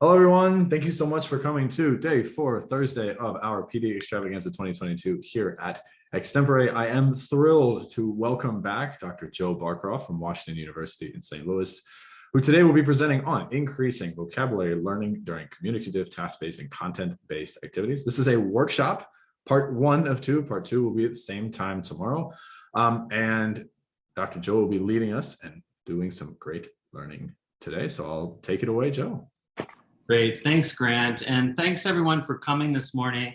Hello, everyone. Thank you so much for coming to day 4, Thursday of our PD Extravaganza 2022 here at Extempore. I am thrilled to welcome back Dr. Joe Barcroft from Washington University in St. Louis, who today will be presenting on increasing vocabulary learning during communicative, task-based, and content-based activities. This is a workshop, part 1 of 2. Part 2 will be at the same time tomorrow. And Dr. Joe will be leading us and doing some great learning today. So I'll take it away, Joe. Great, thanks, Grant, and thanks everyone for coming this morning.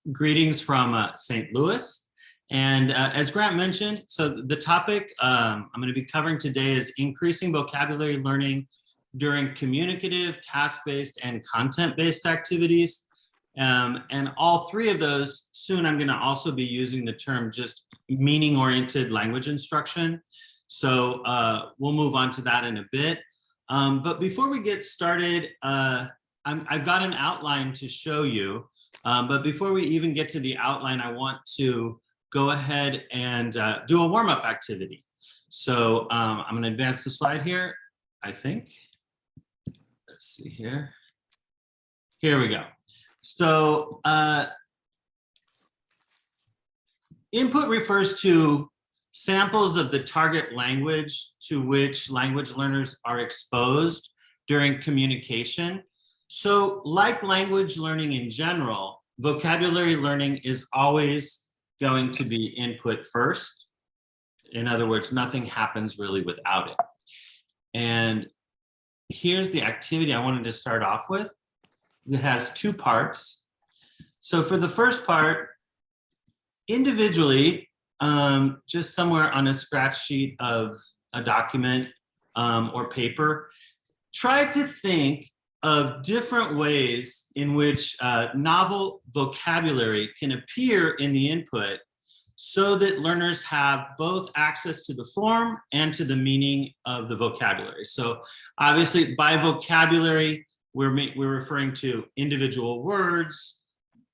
Greetings from St. Louis, and as Grant mentioned, so the topic I'm going to be covering today is increasing vocabulary learning during communicative, task-based, and content-based activities. And all three of those, soon I'm going to also be using the term just meaning-oriented language instruction. So we'll move on to that in a bit. But before we get started, I've got an outline to show you. But before we even get to the outline, I want to go ahead and do a warm-up activity. So I'm going to advance the slide here, I think. Let's see here. Here we go. So input refers to samples of the target language to which language learners are exposed during communication. So like language learning in general, vocabulary learning is always going to be input first. In other words, nothing happens really without it. And here's the activity I wanted to start off with. It has 2 parts. So for the first part, individually, just somewhere on a scratch sheet of a document or paper, try to think of different ways in which novel vocabulary can appear in the input so that learners have both access to the form and to the meaning of the vocabulary. So obviously by vocabulary, we're referring to individual words,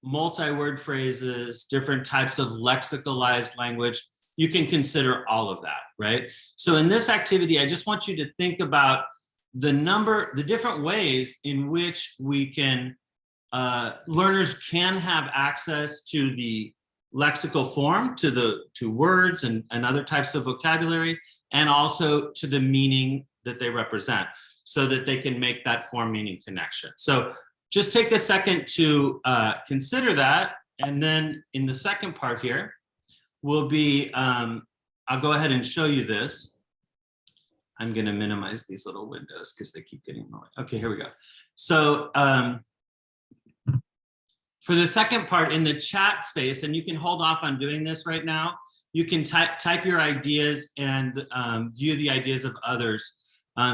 multi-word phrases, different types of lexicalized language. You can consider all of that, right? So in this activity, I just want you to think about the different ways in which we can, learners can have access to the lexical form, to words and other types of vocabulary, and also to the meaning that they represent, so that they can make that form meaning connection. So just take a second to consider that. And then in the second part here will be, I'll go ahead and show you this. I'm going to minimize these little windows because they keep getting annoying. Okay, here we go. So for the second part in the chat space, and you can hold off on doing this right now, you can type your ideas and view the ideas of others.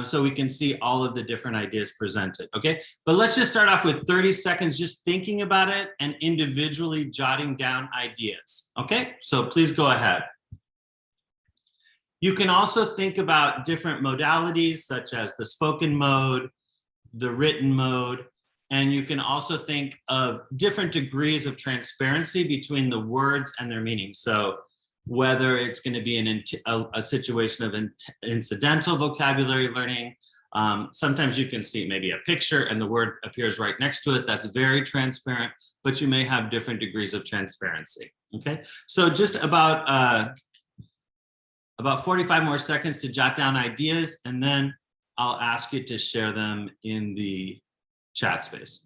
So we can see all of the different ideas presented, okay? But let's just start off with 30 seconds just thinking about it and individually jotting down ideas, okay? So please go ahead. You can also think about different modalities such as the spoken mode, the written mode, and you can also think of different degrees of transparency between the words and their meaning. So whether it's going to be a situation of incidental vocabulary learning. Sometimes you can see maybe a picture and the word appears right next to it. That's very transparent, but you may have different degrees of transparency. Okay, so just about 45 more seconds to jot down ideas, and then I'll ask you to share them in the chat space.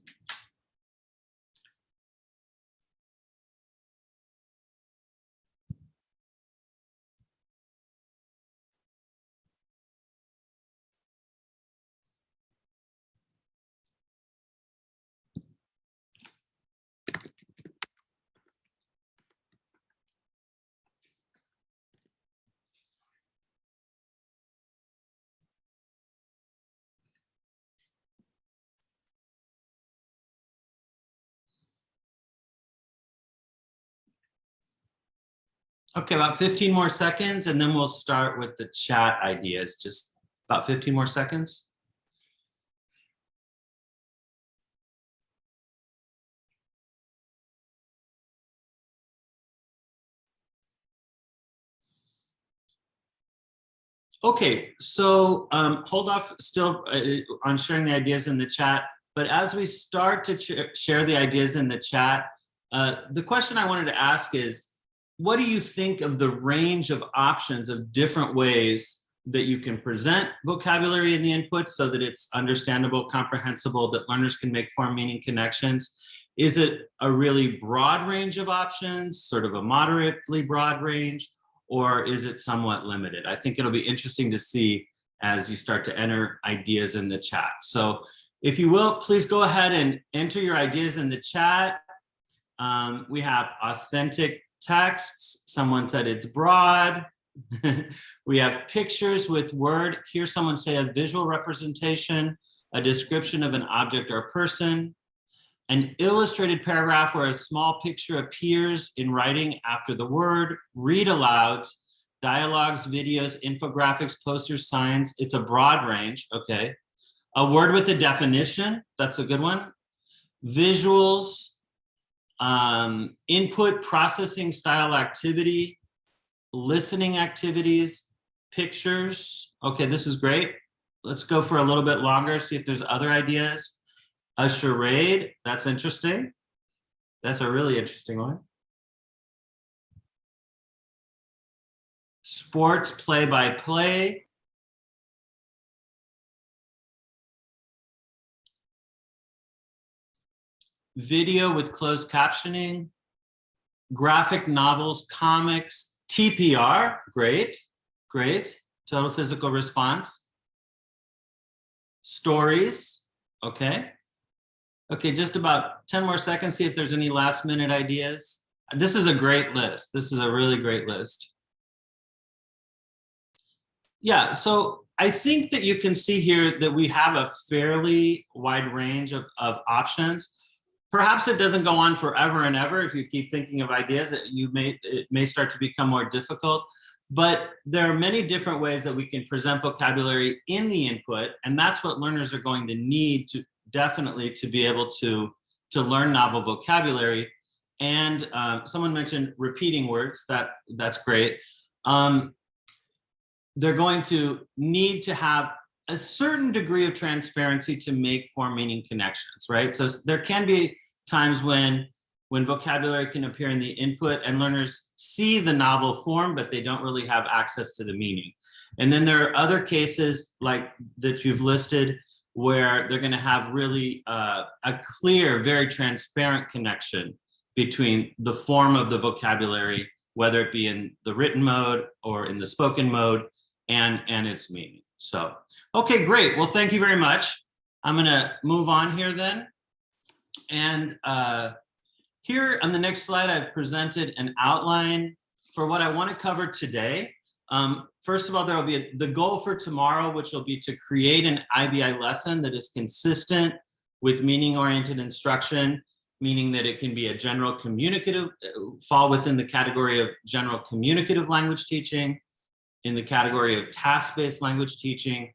Okay, about 15 more seconds, and then we'll start with the chat ideas. Just about 15 more seconds. Okay, so hold off still on sharing the ideas in the chat. But as we start to share the ideas in the chat, the question I wanted to ask is, what do you think of the range of options of different ways that you can present vocabulary in the input so that it's understandable, comprehensible, that learners can make form meaning connections? Is it a really broad range of options, sort of a moderately broad range, or is it somewhat limited? I think it'll be interesting to see as you start to enter ideas in the chat. So if you will, please go ahead and enter your ideas in the chat. We have authentic texts. Someone said it's broad. We have pictures with word. Here someone say a visual representation, a description of an object or a person, an illustrated paragraph where a small picture appears in writing after the word, read alouds, dialogues, videos, infographics, posters, signs. It's a broad range, okay. A word with a definition, that's a good one. Visuals, input processing style activity, listening activities, pictures. Okay, this is great. Let's go for a little bit longer, see if there's other ideas. A charade, that's interesting. That's a really interesting one. Sports play-by-play. Video with closed captioning. Graphic novels, comics, TPR, great, great. Total physical response. Stories, okay. Okay, just about 10 more seconds, see if there's any last minute ideas. This is a great list. This is a really great list. Yeah, so I think that you can see here that we have a fairly wide range of options. Perhaps it doesn't go on forever and ever. If you keep thinking of ideas, it may start to become more difficult. But there are many different ways that we can present vocabulary in the input, and that's what learners are going to need to definitely to be able to learn novel vocabulary. And someone mentioned repeating words. That's great. They're going to need to have a certain degree of transparency to make form meaning connections, right? So there can be times when vocabulary can appear in the input and learners see the novel form, but they don't really have access to the meaning. And then there are other cases like that you've listed where they're going to have really a clear, very transparent connection between the form of the vocabulary, whether it be in the written mode or in the spoken mode, and its meaning. So, okay, great. Well, thank you very much. I'm going to move on here then. And here on the next slide, I've presented an outline for what I want to cover today. First of all, there will be the goal for tomorrow, which will be to create an IBI lesson that is consistent with meaning-oriented instruction, meaning that it can be a general communicative, fall within the category of general communicative language teaching, in the category of task-based language teaching,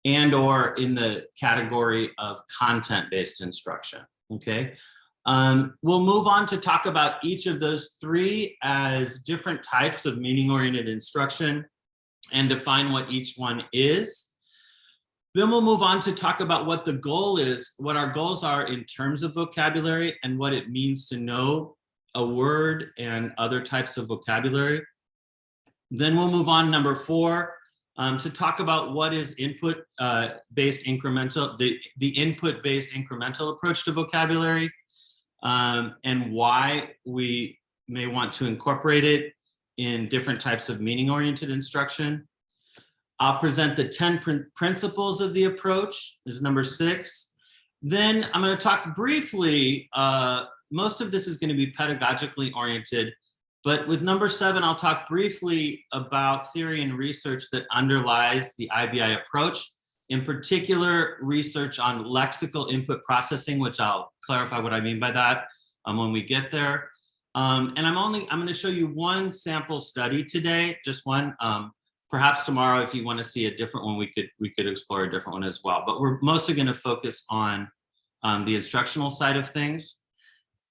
and or in the category of content-based instruction, okay? We'll move on to talk about each of those three as different types of meaning-oriented instruction and define what each one is. Then we'll move on to talk about what the goal is, what our goals are in terms of vocabulary and what it means to know a word and other types of vocabulary. Then we'll move on, number 4, to talk about what is input-based incremental, the input-based incremental approach to vocabulary, and why we may want to incorporate it in different types of meaning-oriented instruction. I'll present the 10 principles of the approach, is number 6. Then I'm going to talk briefly, most of this is going to be pedagogically oriented, but with number 7, I'll talk briefly about theory and research that underlies the IBI approach, in particular research on lexical input processing, which I'll clarify what I mean by that when we get there. And I'm going to show you one sample study today, just one. Perhaps tomorrow, if you want to see a different one, we could explore a different one as well. But we're mostly going to focus on the instructional side of things.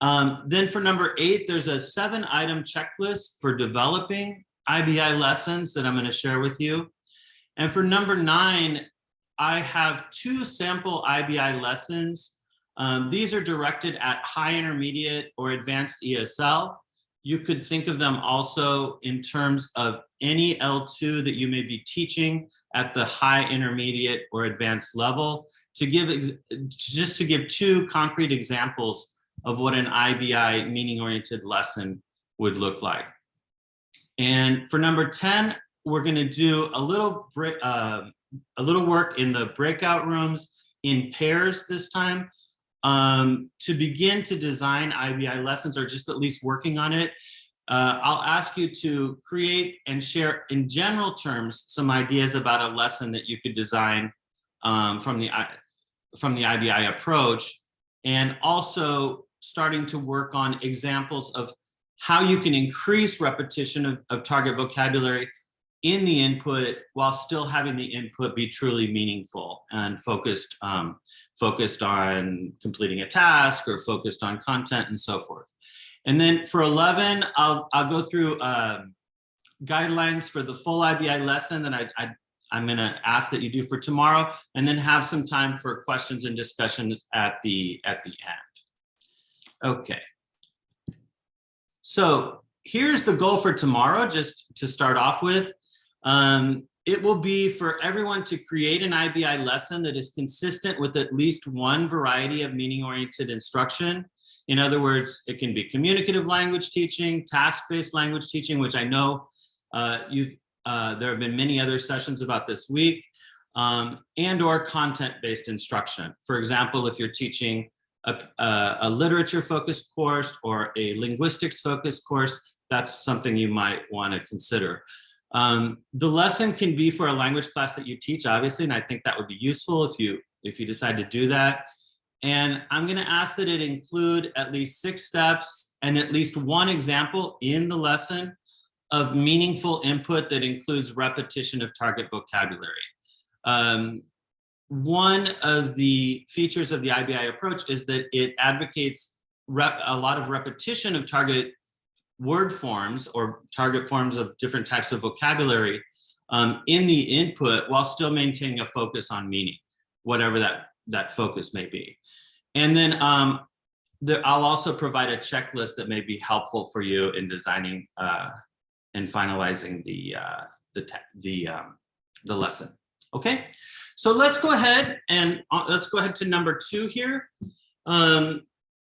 Then for number 8, there's a 7-item checklist for developing IBI lessons that I'm going to share with you. And for number 9, I have 2 sample IBI lessons. These are directed at high intermediate or advanced ESL. You could think of them also in terms of any L2 that you may be teaching at the high intermediate or advanced level, to give just to give 2 concrete examples of what an IBI meaning-oriented lesson would look like. And for number 10, we're going to do a little work in the breakout rooms in pairs this time, to begin to design IBI lessons, or just at least working on it. I'll ask you to create and share in general terms some ideas about a lesson that you could design from the IBI approach, and also starting to work on examples of how you can increase repetition of target vocabulary in the input while still having the input be truly meaningful and focused on completing a task, or focused on content and so forth. And then for 11, I'll go through guidelines for the full IBI lesson that I'm going to ask that you do for tomorrow, and then have some time for questions and discussions at the end. Okay. So here's the goal for tomorrow, just to start off with. It will be for everyone to create an IBI lesson that is consistent with at least one variety of meaning-oriented instruction. In other words, it can be communicative language teaching, task-based language teaching, which I know there have been many other sessions about this week, and or content-based instruction. For example, if you're teaching a literature-focused course or a linguistics-focused course, that's something you might want to consider. The lesson can be for a language class that you teach, obviously, and I think that would be useful if you decide to do that. And I'm going to ask that it include at least 6 steps and at least 1 example in the lesson of meaningful input that includes repetition of target vocabulary. One of the features of the IBI approach is that it advocates a lot of repetition of target word forms or target forms of different types of vocabulary in the input, while still maintaining a focus on meaning, whatever that focus may be. And then I'll also provide a checklist that may be helpful for you in designing and finalizing the lesson. Okay, so let's go ahead to number 2 here.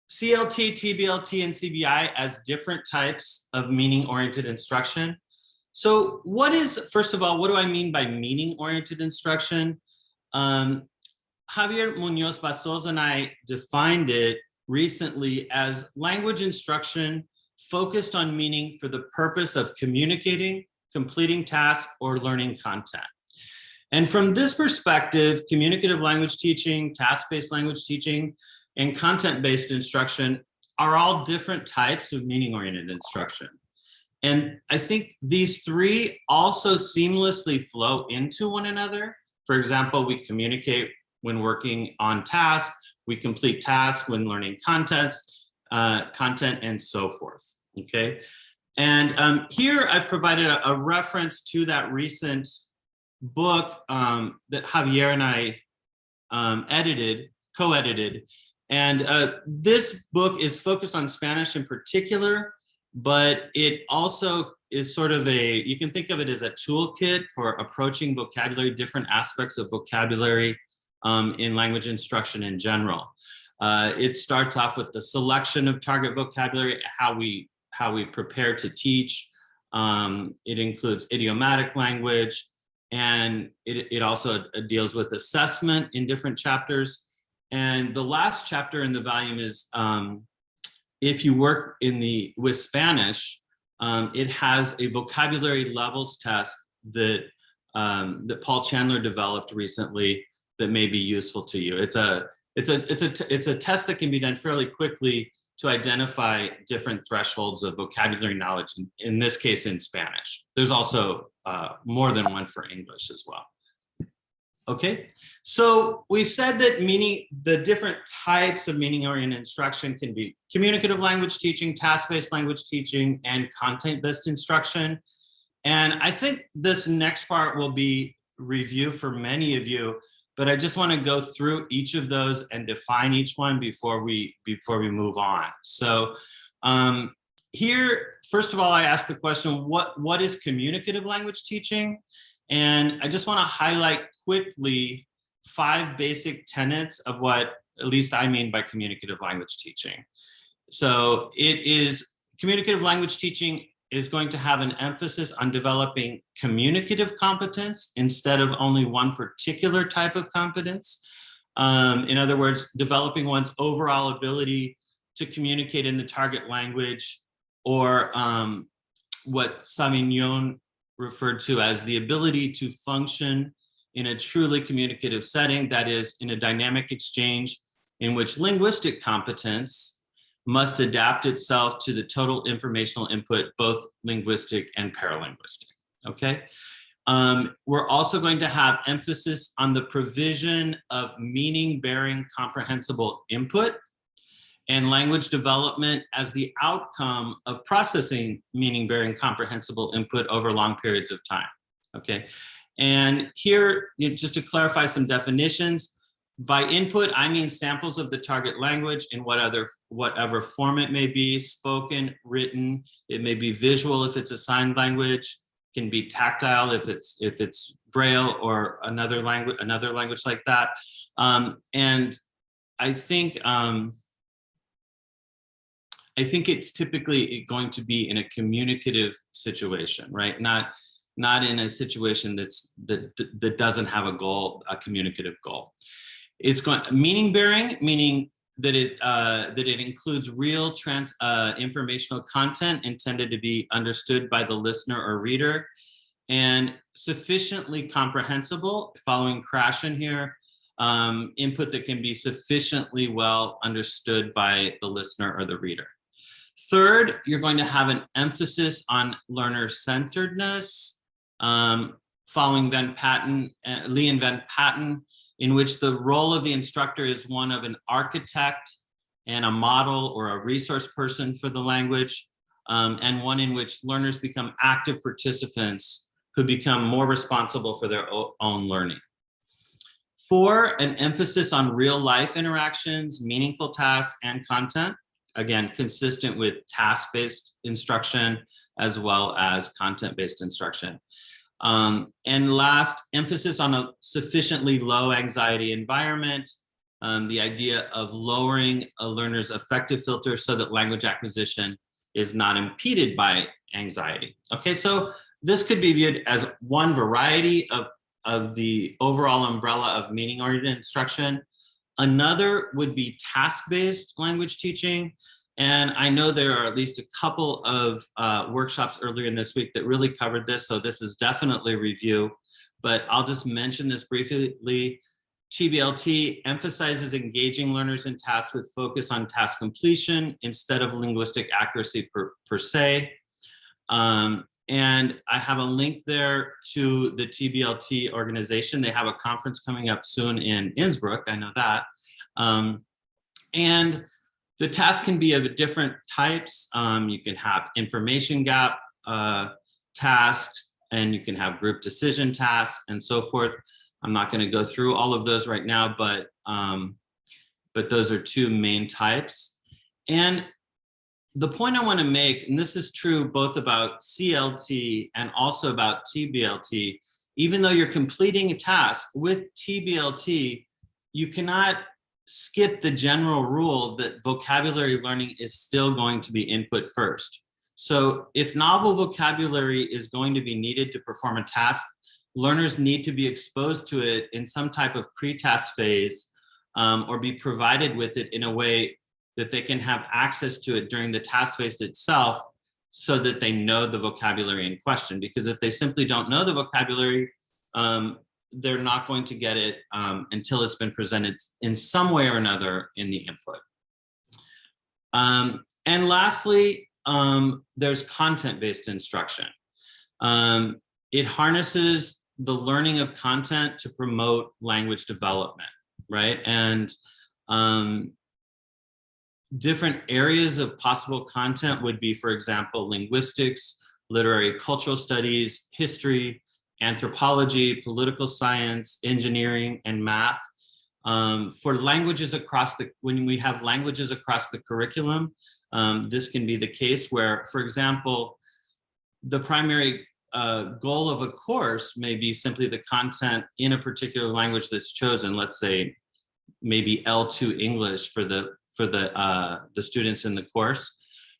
CLT, TBLT, and CBI as different types of meaning-oriented instruction. So first of all, what do I mean by meaning-oriented instruction? Javier Munoz Basoz and I defined it recently as language instruction focused on meaning for the purpose of communicating, completing tasks, or learning content. And from this perspective, communicative language teaching, task-based language teaching, and content-based instruction are all different types of meaning-oriented instruction. And I think these 3 also seamlessly flow into one another. For example, we communicate when working on tasks, we complete tasks when learning content, and so forth, okay? And here I provided a reference to that recent book that Javier and I co-edited. And this book is focused on Spanish in particular, but it also is sort of you can think of it as a toolkit for approaching vocabulary, different aspects of vocabulary in language instruction in general. It starts off with the selection of target vocabulary, how we prepare to teach. It includes idiomatic language, and it also deals with assessment in different chapters. And the last chapter in the volume is if you work with Spanish, it has a vocabulary levels test that Paul Chandler developed recently that may be useful to you. It's a test that can be done fairly quickly to identify different thresholds of vocabulary knowledge, in this case in Spanish. There's also more than one for English as well. Okay, so we've said that the different types of meaning-oriented instruction can be communicative language teaching, task-based language teaching, and content-based instruction. And I think this next part will be review for many of you, but I just want to go through each of those and define each one before we move on. So here, first of all, I asked the question, what is communicative language teaching? And I just want to highlight quickly 5 basic tenets of what at least I mean by communicative language teaching. So communicative language teaching is going to have an emphasis on developing communicative competence instead of only one particular type of competence. In other words, developing one's overall ability to communicate in the target language, or what Savignon referred to as the ability to function in a truly communicative setting, that is, in a dynamic exchange in which linguistic competence must adapt itself to the total informational input, both linguistic and paralinguistic, okay? We're also going to have emphasis on the provision of meaning-bearing comprehensible input and language development as the outcome of processing meaning-bearing comprehensible input over long periods of time, okay? And here, just to clarify some definitions, by input, I mean samples of the target language in whatever form it may be, spoken, written. It may be visual if it's a sign language, can be tactile if it's Braille or another language like that. And I think it's typically going to be in a communicative situation, right? Not in a situation that doesn't have a goal, a communicative goal. It's going meaning bearing, meaning that it includes real informational content intended to be understood by the listener or reader, and sufficiently comprehensible, following Krashen here, input that can be sufficiently well understood by the listener or the reader. Third, you're going to have an emphasis on learner-centeredness, following Lee and Van Patten, in which the role of the instructor is one of an architect and a model or a resource person for the language, and one in which learners become active participants who become more responsible for their own learning. 4, an emphasis on real life interactions, meaningful tasks, and content, again, consistent with task-based instruction as well as content-based instruction. And last, emphasis on a sufficiently low anxiety environment, the idea of lowering a learner's affective filter so that language acquisition is not impeded by anxiety. Okay, so this could be viewed as one variety of the overall umbrella of meaning-oriented instruction. Another would be task-based language teaching. And I know there are at least a couple of workshops earlier in this week that really covered this, so this is definitely a review, but I'll just mention this briefly. TBLT emphasizes engaging learners in tasks with focus on task completion instead of linguistic accuracy per se. And I have a link there to the TBLT organization. They have a conference coming up soon in Innsbruck, I know that. And the tasks can be of different types. You can have information gap tasks, and you can have group decision tasks and so forth. I'm not going to go through all of those right now, but those are 2 main types. And the point I want to make, and this is true both about CLT and also about TBLT, even though you're completing a task with TBLT, you cannot skip the general rule that vocabulary learning is still going to be input first. So if novel vocabulary is going to be needed to perform a task, learners need to be exposed to it in some type of pre-task phase, or be provided with it in a way that they can have access to it during the task phase itself, so that they know the vocabulary in question. Because if they simply don't know the vocabulary, they're not going to get it until it's been presented in some way or another in the input. And lastly, there's content-based instruction. It harnesses the learning of content to promote language development, right? And different areas of possible content would be, for example, linguistics, literary cultural studies, history, anthropology, political science, engineering, and math. For languages when we have languages across the curriculum, this can be the case where, for example, the primary goal of a course may be simply the content in a particular language that's chosen. Let's say maybe L2 English for the students in the course,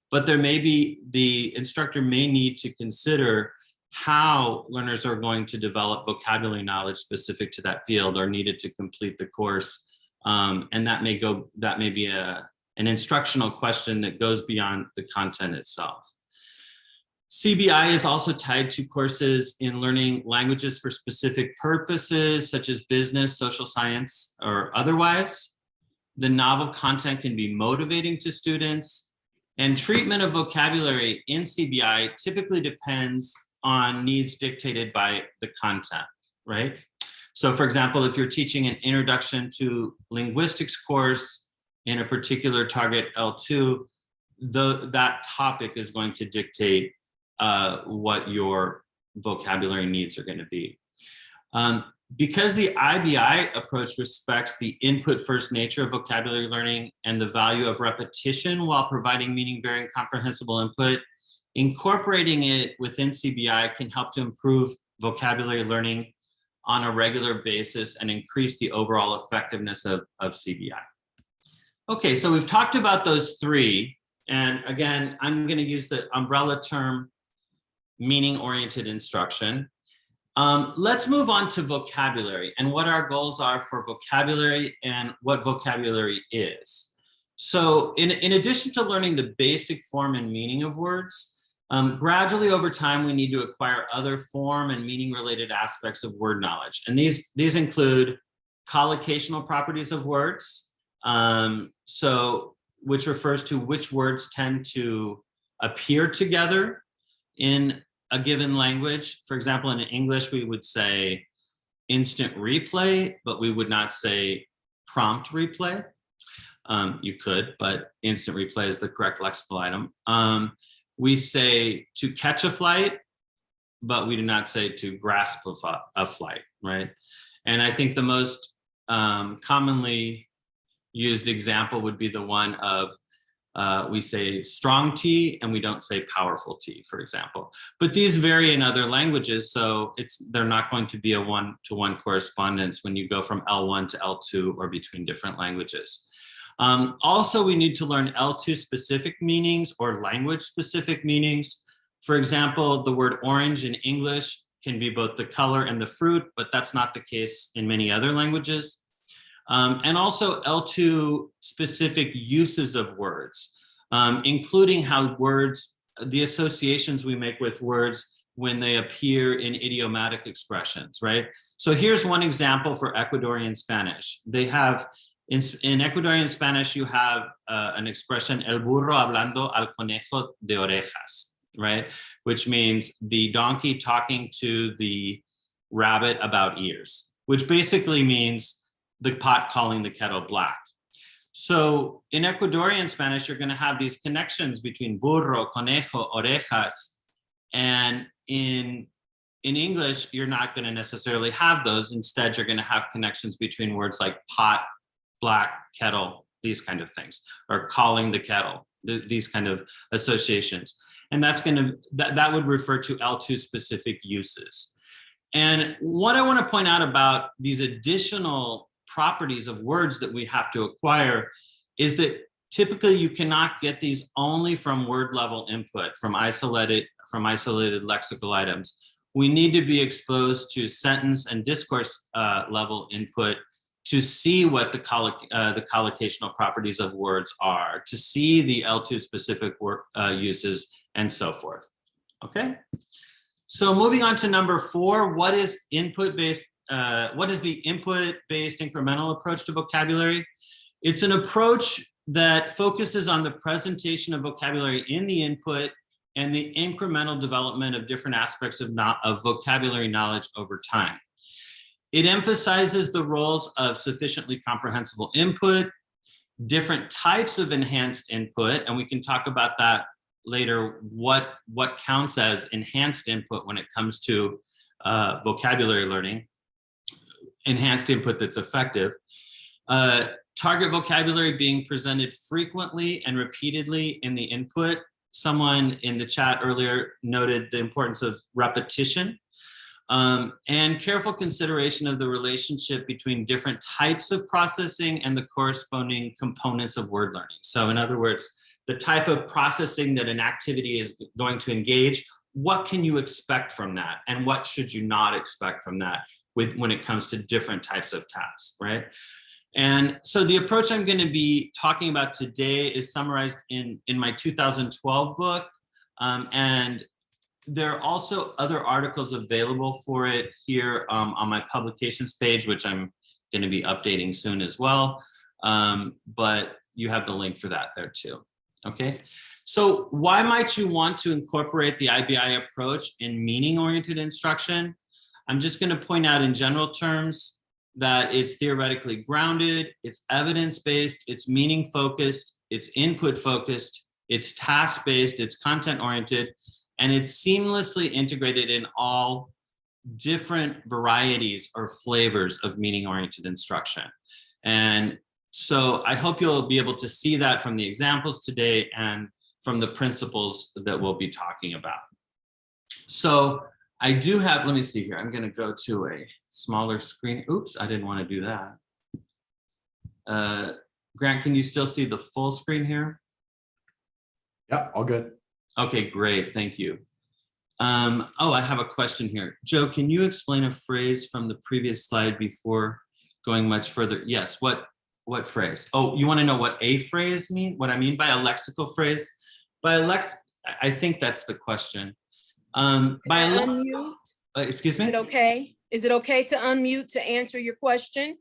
but the instructor may need to consider how learners are going to develop vocabulary knowledge specific to that field or needed to complete the course. And that may be an instructional question that goes beyond the content itself. CBI is also tied to courses in learning languages for specific purposes, such as business, social science, or otherwise. The novel content can be motivating to students, and treatment of vocabulary in CBI typically depends on needs dictated by the content, right? So for example, if you're teaching an introduction to linguistics course in a particular target L2, that topic is going to dictate what your vocabulary needs are going to be. Because the IBI approach respects the input first nature of vocabulary learning and the value of repetition while providing meaning-bearing comprehensible input, incorporating it within CBI can help to improve vocabulary learning on a regular basis and increase the overall effectiveness of CBI. Okay, so we've talked about those three. And again, I'm going to use the umbrella term meaning-oriented instruction. Let's move on to vocabulary and what our goals are for vocabulary and what vocabulary is. So in addition to learning the basic form and meaning of words, gradually over time, we need to acquire other form and meaning related aspects of word knowledge. And these include collocational properties of words, which refers to which words tend to appear together in a given language. For example, in English, we would say instant replay, but we would not say prompt replay. You could, but instant replay is the correct lexical item. We say to catch a flight, but we do not say to grasp a flight, right? And I think the most commonly used example would be the one of we say strong tea and we don't say powerful tea, for example. But these vary in other languages, so they're not going to be a one-to-one correspondence when you go from L1 to L2 or between different languages. Also, we need to learn L2 specific meanings or language specific meanings. For example, the word orange in English can be both the color and the fruit, but that's not the case in many other languages. And also L2 specific uses of words, including how the associations we make with words when they appear in idiomatic expressions, right? So here's one example for Ecuadorian Spanish. They have, in Ecuadorian Spanish, you have an expression, el burro hablando al conejo de orejas, right? Which means the donkey talking to the rabbit about ears, which basically means the pot calling the kettle black. So in Ecuadorian Spanish, you're going to have these connections between burro, conejo, orejas, and in English, you're not going to necessarily have those. Instead, you're going to have connections between words like pot, black, kettle, these kind of things, or calling the kettle, these kind of associations. And that would refer to L2 specific uses. And what I want to point out about these additional properties of words that we have to acquire is that typically you cannot get these only from word level input, from isolated lexical items. We need to be exposed to sentence and discourse level input to see what the collocational properties of words are, to see the L2 specific uses, and so forth. Okay, so moving on to number 4, what is the input-based incremental approach to vocabulary? It's an approach that focuses on the presentation of vocabulary in the input and the incremental development of different aspects of vocabulary knowledge over time. It emphasizes the roles of sufficiently comprehensible input, different types of enhanced input, and we can talk about that later, what counts as enhanced input when it comes to vocabulary learning, enhanced input that's effective. Target vocabulary being presented frequently and repeatedly in the input. Someone in the chat earlier noted the importance of repetition, and careful consideration of the relationship between different types of processing and the corresponding components of word learning. So in other words, the type of processing that an activity is going to engage, what can you expect from that? And what should you not expect from that when it comes to different types of tasks, right? And so the approach I'm going to be talking about today is summarized in my 2012 book. And there are also other articles available for it here on my publications page, which I'm going to be updating soon as well. But you have the link for that there too. Okay. So why might you want to incorporate the IBI approach in meaning-oriented instruction? I'm just going to point out in general terms that it's theoretically grounded, it's evidence-based, it's meaning-focused, it's input-focused, it's task-based, it's content-oriented, and it's seamlessly integrated in all different varieties or flavors of meaning-oriented instruction. And so I hope you'll be able to see that from the examples today and from the principles that we'll be talking about. So I do have, let me see here, I'm going to go to a smaller screen. Oops, I didn't want to do that. Grant, can you still see the full screen here? Yeah, all good. Okay, great, thank you. Oh, I have a question here. Joe, can you explain a phrase from the previous slide before going much further? Yes, what phrase? Oh, you want to know what a phrase means? What I mean by a lexical phrase? I think that's the question. Unmute. Excuse me? Is it okay? Is it okay to unmute to answer your question?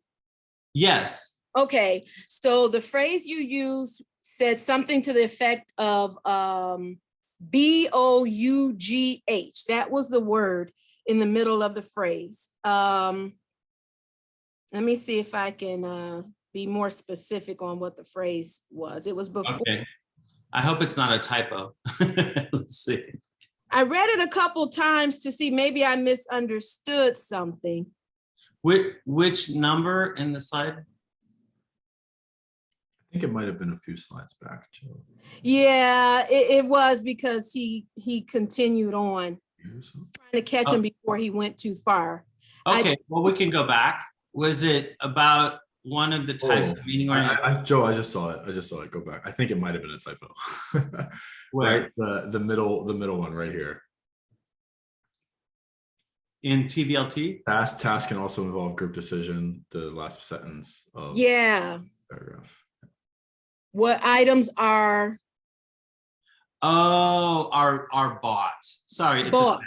Yes. Okay, so the phrase you used said something to the effect of B-O-U-G-H. That was the word in the middle of the phrase. Let me see if I can be more specific on what the phrase was. It was before. Okay. I hope it's not a typo. Let's see. I read it a couple times to see maybe I misunderstood something. Which number in the slide? I think it might have been a few slides back, Joe. Yeah, it was because he continued on, trying to catch him before he went too far. Okay, well, we can go back. Was it about one of the types of meaning? Joe, I just saw it. Go back. I think it might have been a typo. Right, the middle one right here. In TBLT? Task can also involve group decision. The last sentence of paragraph. What items are? Oh, are bought. Sorry. Bought.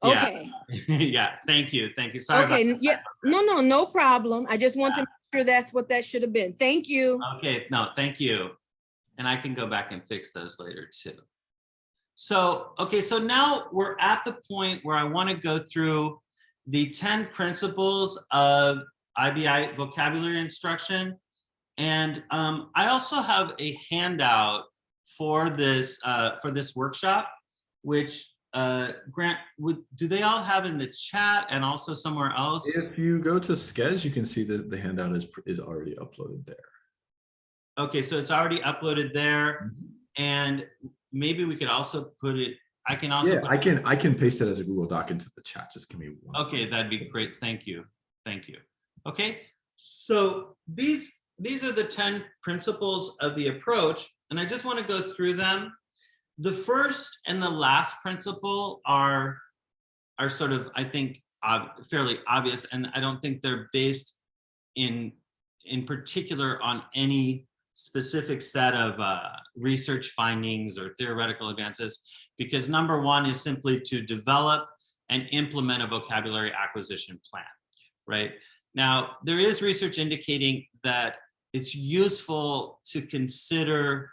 Yeah. Okay. Yeah. Thank you. Sorry. Okay. Yeah. No problem. I just want to make sure that's what that should have been. Thank you. Okay. No, thank you. And I can go back and fix those later too. So, okay. So now we're at the point where I want to go through the 10 principles of IBI vocabulary instruction. And I also have a handout for this workshop, which Grant, do they all have in the chat and also somewhere else? If you go to Sketch, you can see that the handout is already uploaded there. Okay, so it's already uploaded there, and maybe we could also put it. I can also. Yeah, I can paste it as a Google Doc into the chat. Just give me one. Okay, second. That'd be great. Thank you. Okay, so these are the 10 principles of the approach, and I just want to go through them. The first and the last principle are sort of, I think, fairly obvious, and I don't think they're based in particular on any specific set of research findings or theoretical advances, because number one is simply to develop and implement a vocabulary acquisition plan, right? Now, there is research indicating that it's useful to consider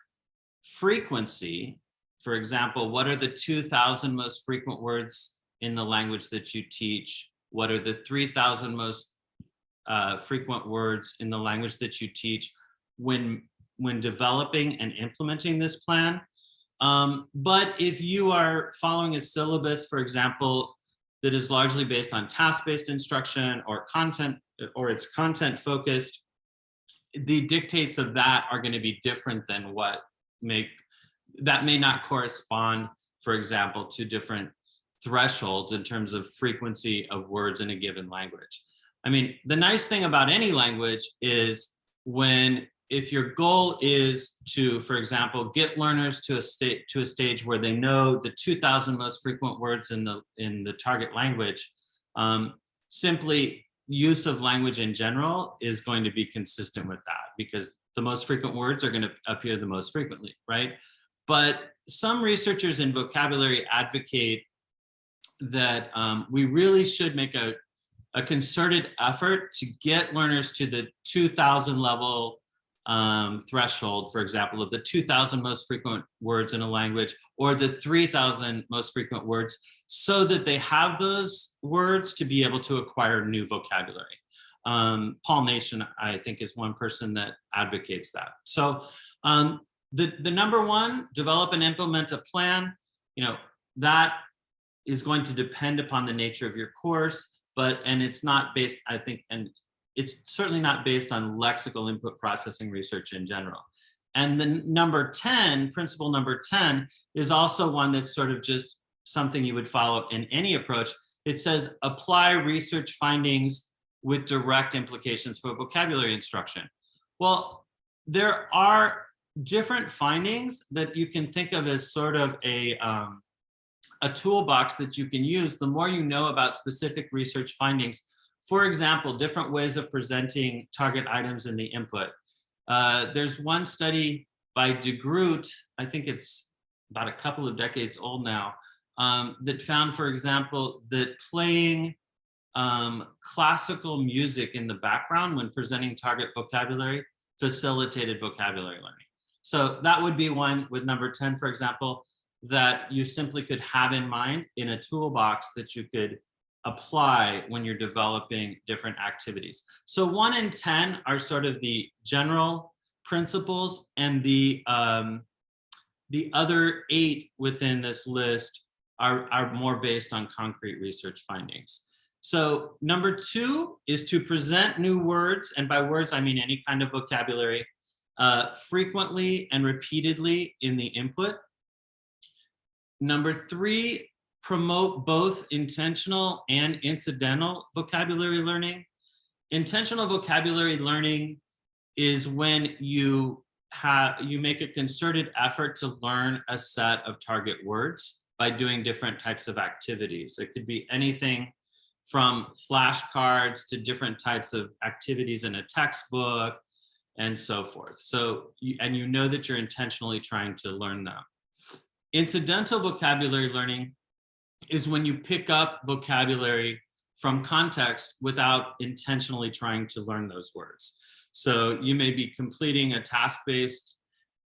frequency. For example, what are the 2,000 most frequent words in the language that you teach? What are the 3,000 most frequent words in the language that you teach when developing and implementing this plan? But if you are following a syllabus, for example, that is largely based on task-based instruction or content, or it's content focused, the dictates of that are going to be different than that may not correspond, for example, to different thresholds in terms of frequency of words in a given language. I mean, the nice thing about any language is if your goal is to, for example, get learners to a stage where they know the 2,000 most frequent words in the target language, simply use of language in general is going to be consistent with that, because the most frequent words are going to appear the most frequently, right? But some researchers in vocabulary advocate that we really should make a concerted effort to get learners to the 2,000 level threshold, for example, of the 2,000 most frequent words in a language, or the 3,000 most frequent words, so that they have those words to be able to acquire new vocabulary. Paul Nation, I think, is one person that advocates that. So the number one, develop and implement a plan. That is going to depend upon the nature of your course, and it's not based, I think, and it's certainly not based on lexical input processing research in general. And the principle number 10 is also one that's sort of just something you would follow in any approach. It says, apply research findings with direct implications for vocabulary instruction. Well, there are different findings that you can think of as sort of a toolbox that you can use the more you know about specific research findings. For example, different ways of presenting target items in the input. There's one study by de Groot, I think it's about a couple of decades old now, that found, for example, that playing classical music in the background when presenting target vocabulary facilitated vocabulary learning. So that would be one with number 10, for example, that you simply could have in mind in a toolbox that you could apply when you're developing different activities. So 1 and 10 are sort of the general principles, and the other 8 within this list are more based on concrete research findings. So number 2 is to present new words, and by words I mean any kind of vocabulary, frequently and repeatedly in the input. Number 3, promote both intentional and incidental vocabulary learning. Intentional vocabulary learning is when you make a concerted effort to learn a set of target words by doing different types of activities. It could be anything from flashcards to different types of activities in a textbook and so forth. So, and you know that you're intentionally trying to learn them. Incidental vocabulary learning is when you pick up vocabulary from context without intentionally trying to learn those words. So you may be completing a task-based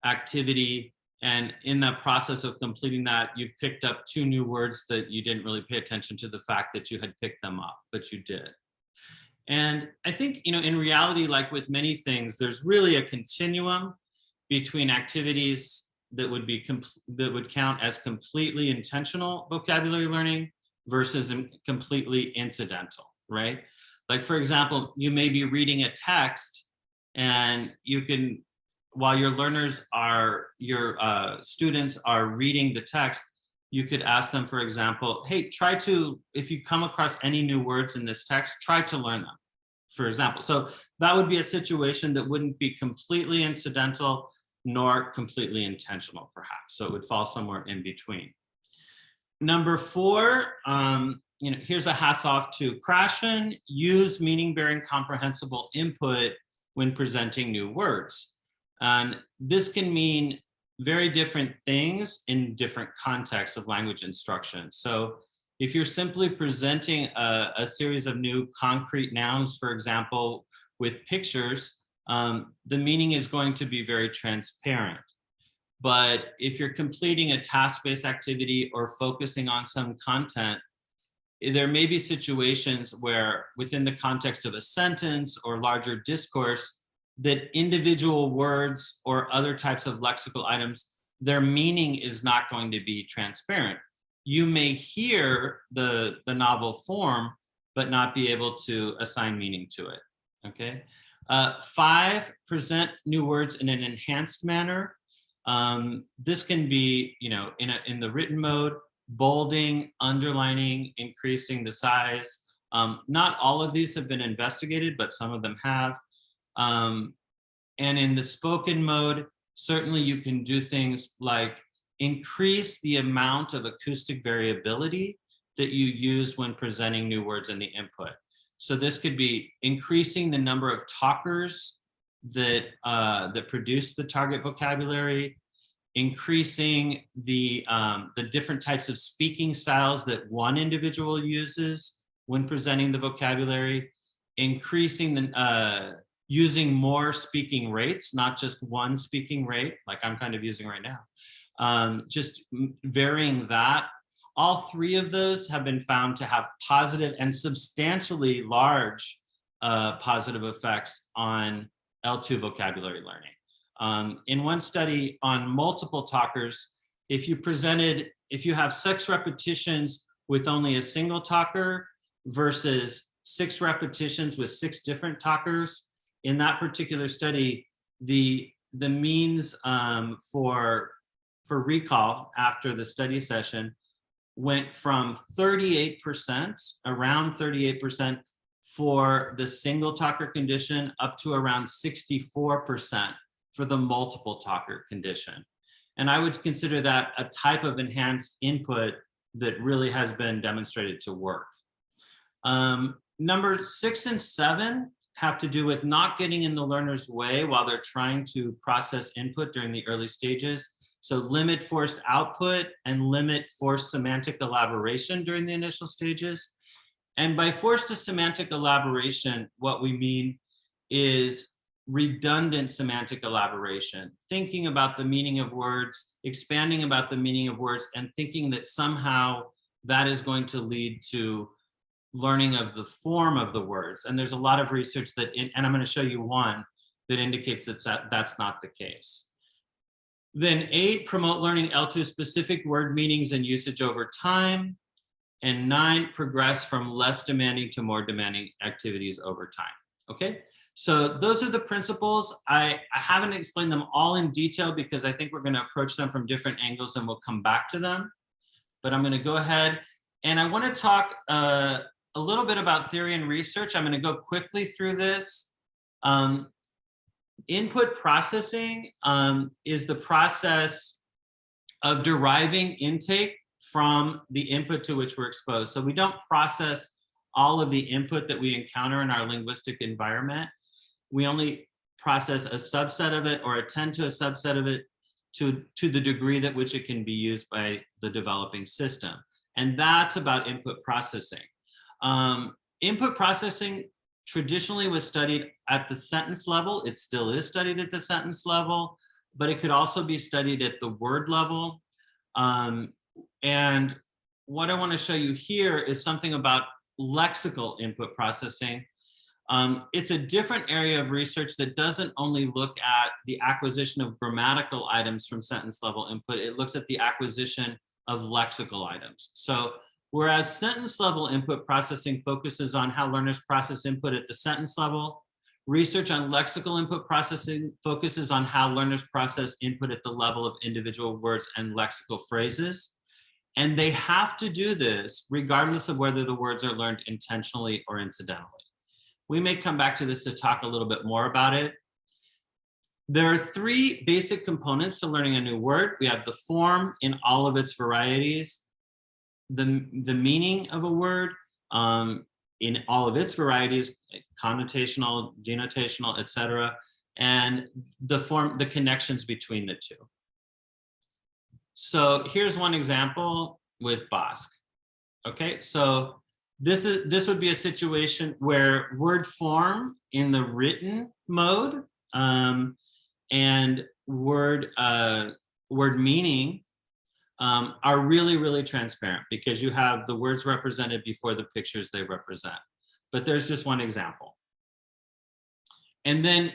activity, and in the process of completing that, you've picked up 2 new words that you didn't really pay attention to the fact that you had picked them up, but you did. And I think, in reality, like with many things, there's really a continuum between activities that would count as completely intentional vocabulary learning versus completely incidental, right? Like, for example, you may be reading a text, and you can, while your students are reading the text, you could ask them, for example, hey, if you come across any new words in this text, try to learn them, for example. So that would be a situation that wouldn't be completely incidental nor completely intentional, perhaps. So it would fall somewhere in between. Number 4, here's a hats off to Krashen. Use meaning-bearing comprehensible input when presenting new words. And this can mean very different things in different contexts of language instruction. So if you're simply presenting a series of new concrete nouns, for example, with pictures, the meaning is going to be very transparent. But if you're completing a task-based activity or focusing on some content, there may be situations where within the context of a sentence or larger discourse, that individual words or other types of lexical items, their meaning is not going to be transparent. you may hear the novel form, but not be able to assign meaning to it, okay? 5, present new words in an enhanced manner. This can be, in the written mode, bolding, underlining, increasing the size. Not all of these have been investigated, but some of them have. And in the spoken mode, certainly you can do things like increase the amount of acoustic variability that you use when presenting new words in the input. So this could be increasing the number of talkers that produce the target vocabulary, increasing the different types of speaking styles that one individual uses when presenting the vocabulary, increasing the using more speaking rates, not just one speaking rate, like I'm kind of using right now. Just varying that. All 3 of those have been found to have positive and substantially large positive effects on L2 vocabulary learning. In one study on multiple talkers, if you have 6 repetitions with only a single talker versus 6 repetitions with 6 different talkers, in that particular study, the means for recall after the study session went from 38%, around 38% for the single talker condition up to around 64% for the multiple talker condition. And I would consider that a type of enhanced input that really has been demonstrated to work. Number 6 and 7 have to do with not getting in the learner's way while they're trying to process input during the early stages. So limit forced output and limit forced semantic elaboration during the initial stages. And by forced to semantic elaboration, what we mean is redundant semantic elaboration, thinking about the meaning of words, expanding about the meaning of words, and thinking that somehow that is going to lead to learning of the form of the words. And there's a lot of research and I'm going to show you one that indicates that that's not the case. Then 8, promote learning L2 specific word meanings and usage over time. And 9, progress from less demanding to more demanding activities over time. Okay, so those are the principles. I haven't explained them all in detail because I think we're going to approach them from different angles and we'll come back to them. But I'm going to go ahead and I want to talk a little bit about theory and research. I'm going to go quickly through this. Input processing is the process of deriving intake from the input to which we're exposed. So we don't process all of the input that we encounter in our linguistic environment. We only process a subset of it or attend to a subset of it to the degree that which it can be used by the developing system. And that's about input processing. Input processing traditionally was studied at the sentence level. It still is studied at the sentence level, but it could also be studied at the word level. And what I want to show you here is something about lexical input processing. It's a different area of research that doesn't only look at the acquisition of grammatical items from sentence level input, it looks at the acquisition of lexical items. So whereas sentence level input processing focuses on how learners process input at the sentence level, research on lexical input processing focuses on how learners process input at the level of individual words and lexical phrases. And they have to do this regardless of whether the words are learned intentionally or incidentally. We may come back to this to talk a little bit more about it. There are 3 basic components to learning a new word. We have the form in all of its varieties, the meaning of a word in all of its varieties, connotational, denotational, etc., and the connections between the 2. So here's one example with Basque. Okay, so this would be a situation where word form in the written mode and word meaning are really, really transparent because you have the words represented before the pictures they represent. But there's just one example. And then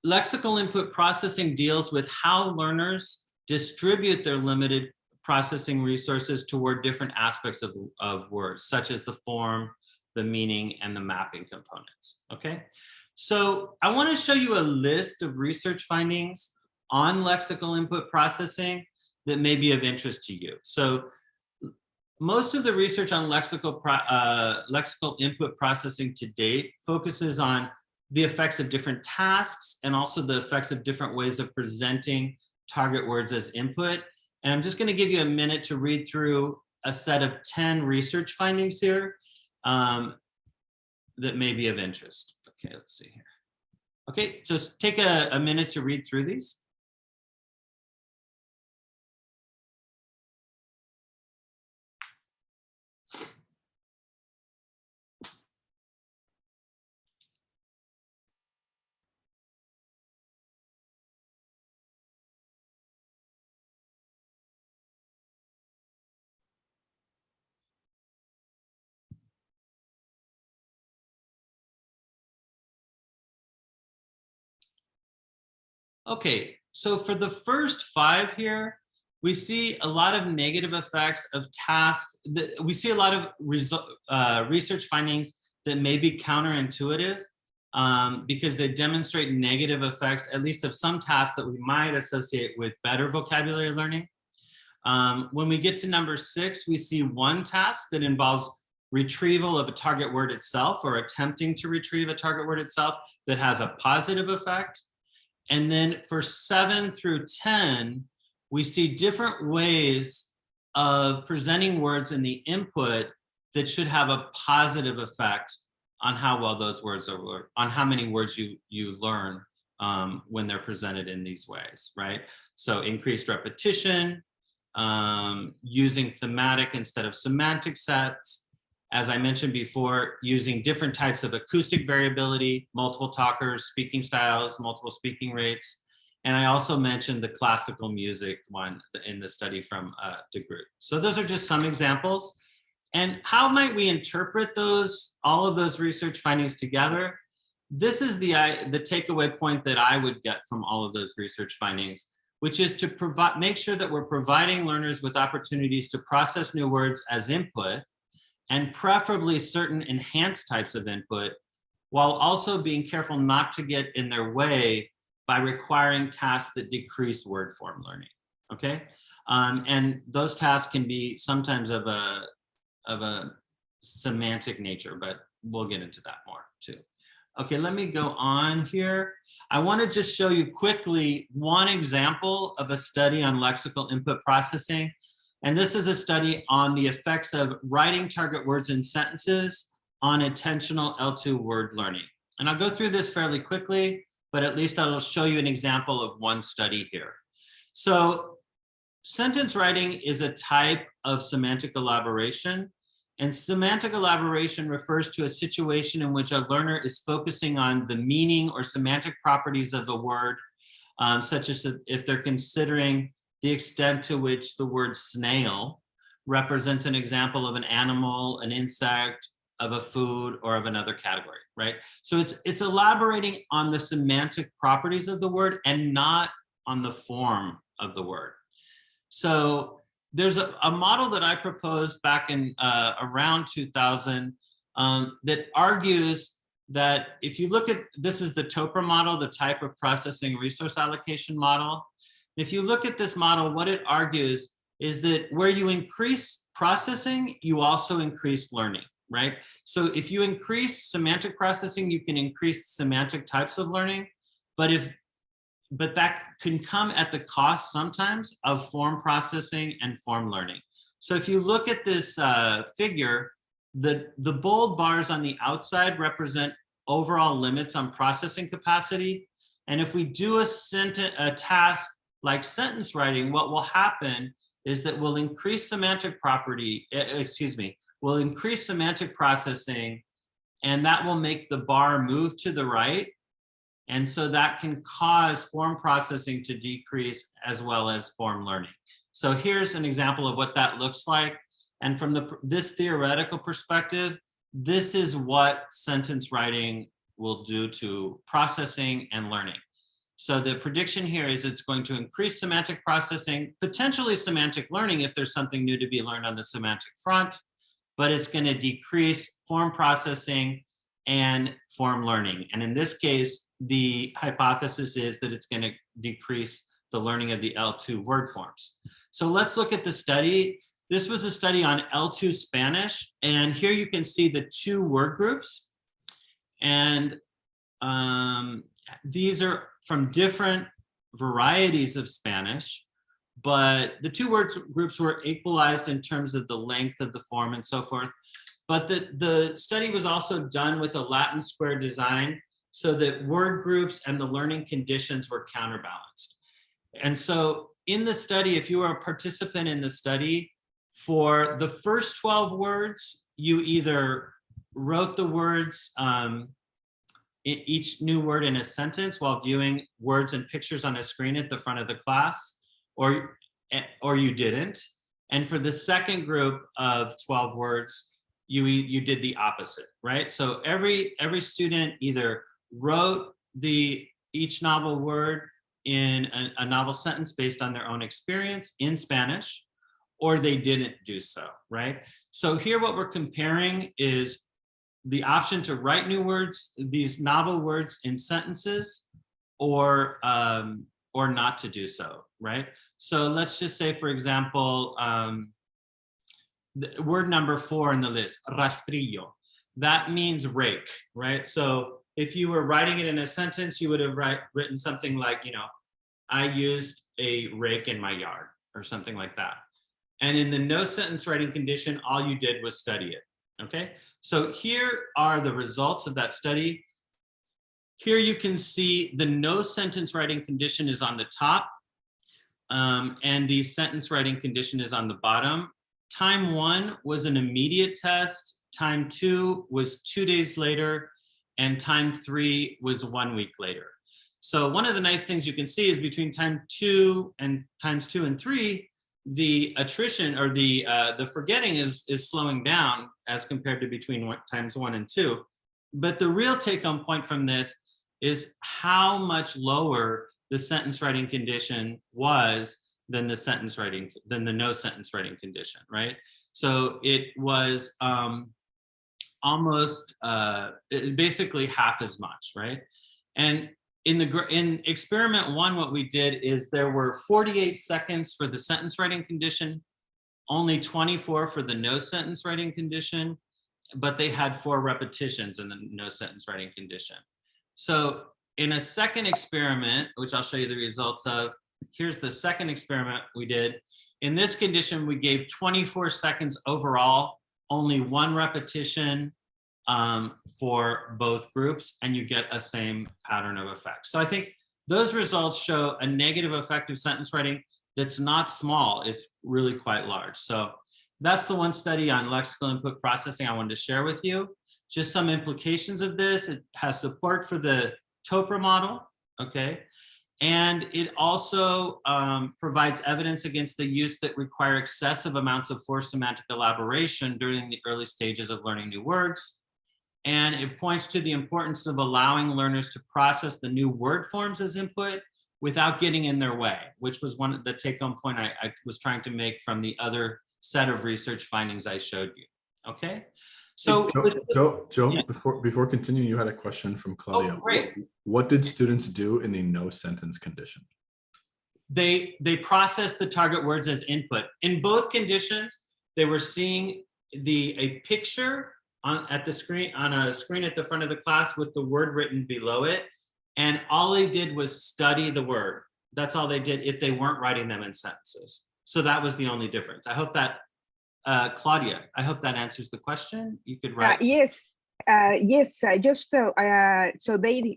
lexical input processing deals with how learners distribute their limited processing resources toward different aspects of words, such as the form, the meaning, and the mapping components, okay? So I want to show you a list of research findings on lexical input processing that may be of interest to you. So most of the research on lexical input processing to date focuses on the effects of different tasks and also the effects of different ways of presenting target words as input. And I'm just going to give you a minute to read through a set of 10 research findings here that may be of interest. Okay, let's see here. Okay, so take a minute to read through these. Okay, so for the first 5 here, we see a lot of negative effects of tasks. We see a lot of research findings that may be counterintuitive because they demonstrate negative effects, at least of some tasks that we might associate with better vocabulary learning. When we get to number 6, we see one task that involves retrieval of a target word itself or attempting to retrieve a target word itself that has a positive effect. And then for 7 through 10, we see different ways of presenting words in the input that should have a positive effect on how well those words are learned, on how many words you learn when they're presented in these ways, right? So increased repetition, using thematic instead of semantic sets. As I mentioned before, using different types of acoustic variability, multiple talkers, speaking styles, multiple speaking rates. And I also mentioned the classical music one in the study from DeGroot. So those are just some examples. And how might we interpret all of those research findings together? This is the takeaway point that I would get from all of those research findings, which is to make sure that we're providing learners with opportunities to process new words as input, and preferably certain enhanced types of input, while also being careful not to get in their way by requiring tasks that decrease word form learning, okay? And those tasks can be sometimes of a semantic nature, but we'll get into that more too. Okay, let me go on here. I want to just show you quickly one example of a study on lexical input processing. And this is a study on the effects of writing target words in sentences on attentional L2 word learning. And I'll go through this fairly quickly, but at least I'll show you an example of one study here. So sentence writing is a type of semantic elaboration. And semantic elaboration refers to a situation in which a learner is focusing on the meaning or semantic properties of a word, such as if they're considering the extent to which the word snail represents an example of an animal, an insect, of a food, or of another category, right? So it's elaborating on the semantic properties of the word and not on the form of the word. So there's a model that I proposed back in around 2000 that argues that if you look at, this is the TOPR model, the type of processing resource allocation model. If you look at this model, what it argues is that where you increase processing, you also increase learning, right? So if you increase semantic processing, you can increase semantic types of learning, but that can come at the cost sometimes of form processing and form learning. So if you look at this figure, the bold bars on the outside represent overall limits on processing capacity. And if we do a task like sentence writing, what will happen is that we'll increase semantic we'll increase semantic processing, and that will make the bar move to the right. And so that can cause form processing to decrease as well as form learning. So here's an example of what that looks like. And from this theoretical perspective, this is what sentence writing will do to processing and learning. So the prediction here is it's going to increase semantic processing, potentially semantic learning if there's something new to be learned on the semantic front, but it's going to decrease form processing and form learning. And in this case, the hypothesis is that it's going to decrease the learning of the L2 word forms. So let's look at the study. This was a study on L2 Spanish, and here you can see the two word groups. And these are from different varieties of Spanish, but the two word groups were equalized in terms of the length of the form and so forth. But the study was also done with a Latin square design so that word groups and the learning conditions were counterbalanced. And so in the study, if you were a participant in the study, for the first 12 words, you either wrote the words, each new word in a sentence while viewing words and pictures on a screen at the front of the class, or you didn't. And for the second group of 12 words, you did the opposite, right? So every student either wrote each novel word in a novel sentence based on their own experience in Spanish, or they didn't do so, right? So here what we're comparing is the option to write new words, these novel words in sentences, or not to do so, right? So let's just say, for example, the word number 4 in the list, rastrillo. That means rake, right? So if you were writing it in a sentence, you would have written something like, I used a rake in my yard, or something like that. And in the no sentence writing condition, all you did was study it, okay? So here are the results of that study. Here you can see the no sentence writing condition is on the top, and the sentence writing condition is on the bottom. Time 1 was an immediate test, time 2 was 2 days later, and time 3 was 1 week later. So one of the nice things you can see is between times 2 and 3, the attrition, or the forgetting is slowing down as compared to between times 1 and 2. But the real take-home point from this is how much lower the sentence writing condition was than the no sentence writing condition, right? So it was almost basically half as much, right? And in experiment 1, what we did is there were 48 seconds for the sentence writing condition, only 24 for the no sentence writing condition, but they had 4 repetitions in the no sentence writing condition. So in a second experiment, which I'll show you the results of, here's the second experiment we did. In this condition, we gave 24 seconds overall, only 1 repetition for both groups, and you get a same pattern of effect. So I think those results show a negative effect of sentence writing that's not small, it's really quite large. So that's the one study on lexical input processing I wanted to share with you. Just some implications of this: it has support for the TOPRA model, okay? And it also provides evidence against the use that require excessive amounts of forced semantic elaboration during the early stages of learning new words. And it points to the importance of allowing learners to process the new word forms as input without getting in their way, which was one of the take-home point I was trying to make from the other set of research findings I showed you. Okay. So Joe, yeah. before continuing, you had a question from Claudia. Oh, great. What did students do in the no sentence condition? They processed the target words as input. In both conditions, they were seeing a picture on a screen at the front of the class with the word written below it, and all they did was study the word. That's all they did if they weren't writing them in sentences. So that was the only difference. I hope that Claudia, I hope that answers the question. You could write. Yes. Just so they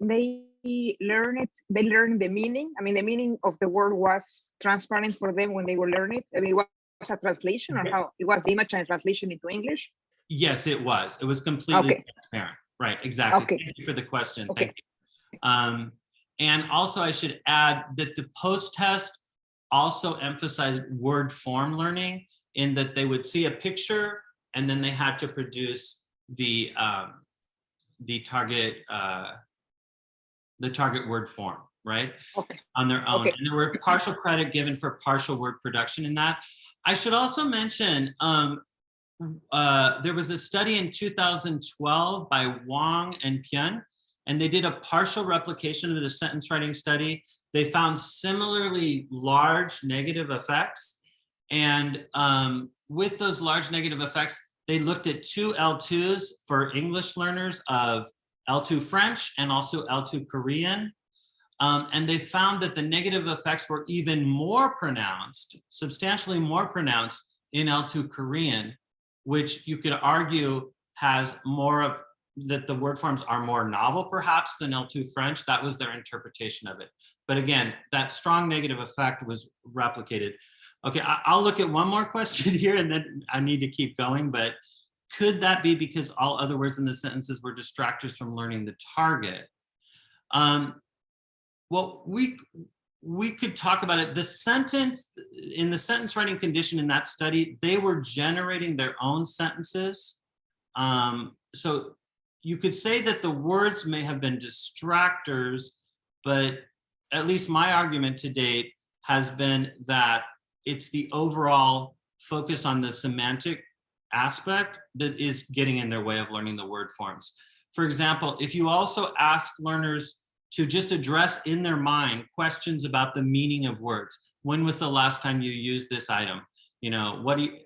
learn it. They learned the meaning. I mean, the meaning of the word was transparent for them when they were learning it. I mean, it was a translation, or how it was the image and translation into English. Yes, it was. It was completely transparent. Right. Exactly. Okay. Thank you for the question. Okay. Thank you. And also, I should add that the post-test also emphasized word form learning, in that they would see a picture and then they had to produce the target word form, right? Okay. On their own. Okay. And there were partial credit given for partial word production in that. I should also mention, there was a study in 2012 by Wang and Pian, and they did a partial replication of the sentence writing study. They found similarly large negative effects. And with those large negative effects, they looked at 2 L2s for English learners of L2 French and also L2 Korean. And they found that the negative effects were even more pronounced, substantially more pronounced in L2 Korean, which you could argue has more of, that the word forms are more novel perhaps than L2 French. That was their interpretation of it. But again, that strong negative effect was replicated. Okay, I'll look at one more question here and then I need to keep going, but could that be because all other words in the sentences were distractors from learning the target? Well, we could talk about it. The sentence, in the sentence writing condition in that study, they were generating their own sentences. So you could say that the words may have been distractors, but at least my argument to date has been that it's the overall focus on the semantic aspect that is getting in their way of learning the word forms. For example, if you also ask learners to just address in their mind questions about the meaning of words. When was the last time you used this item? You know,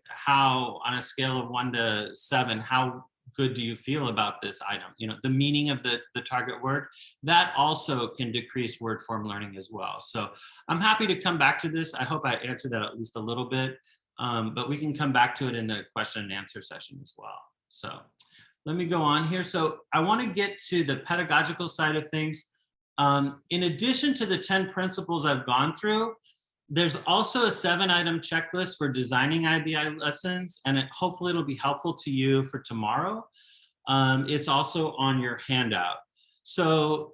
how on a scale of 1 to 7, how good do you feel about this item? You know, the meaning of the target word, that also can decrease word form learning as well. So I'm happy to come back to this. I hope I answered that at least a little bit, but we can come back to it in the question and answer session as well. So let me go on here. So I want to get to the pedagogical side of things. In addition to the 10 principles I've gone through, there's also a 7-item checklist for designing IBI lessons, and hopefully it'll be helpful to you for tomorrow. It's also on your handout. So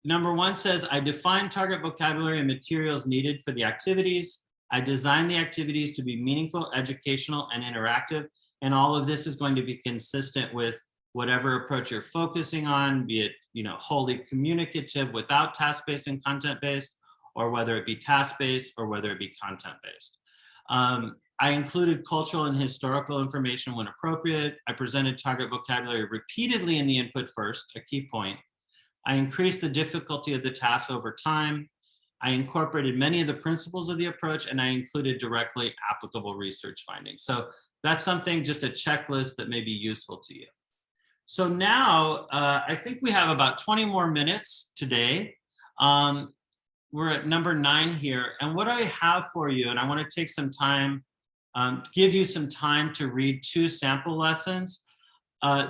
number 1 says, I define target vocabulary and materials needed for the activities. I design the activities to be meaningful, educational, and interactive. And all of this is going to be consistent with whatever approach you're focusing on, be it, you know, wholly communicative without task-based and content-based, or whether it be task-based or whether it be content-based. I included cultural and historical information when appropriate. I presented target vocabulary repeatedly in the input first, a key point. I increased the difficulty of the tasks over time. I incorporated many of the principles of the approach, and I included directly applicable research findings. So that's something, just a checklist that may be useful to you. So now I think we have about 20 more minutes today. We're at number 9 here. And what I have for you, and I want to take some time, give you some time to read 2 sample lessons.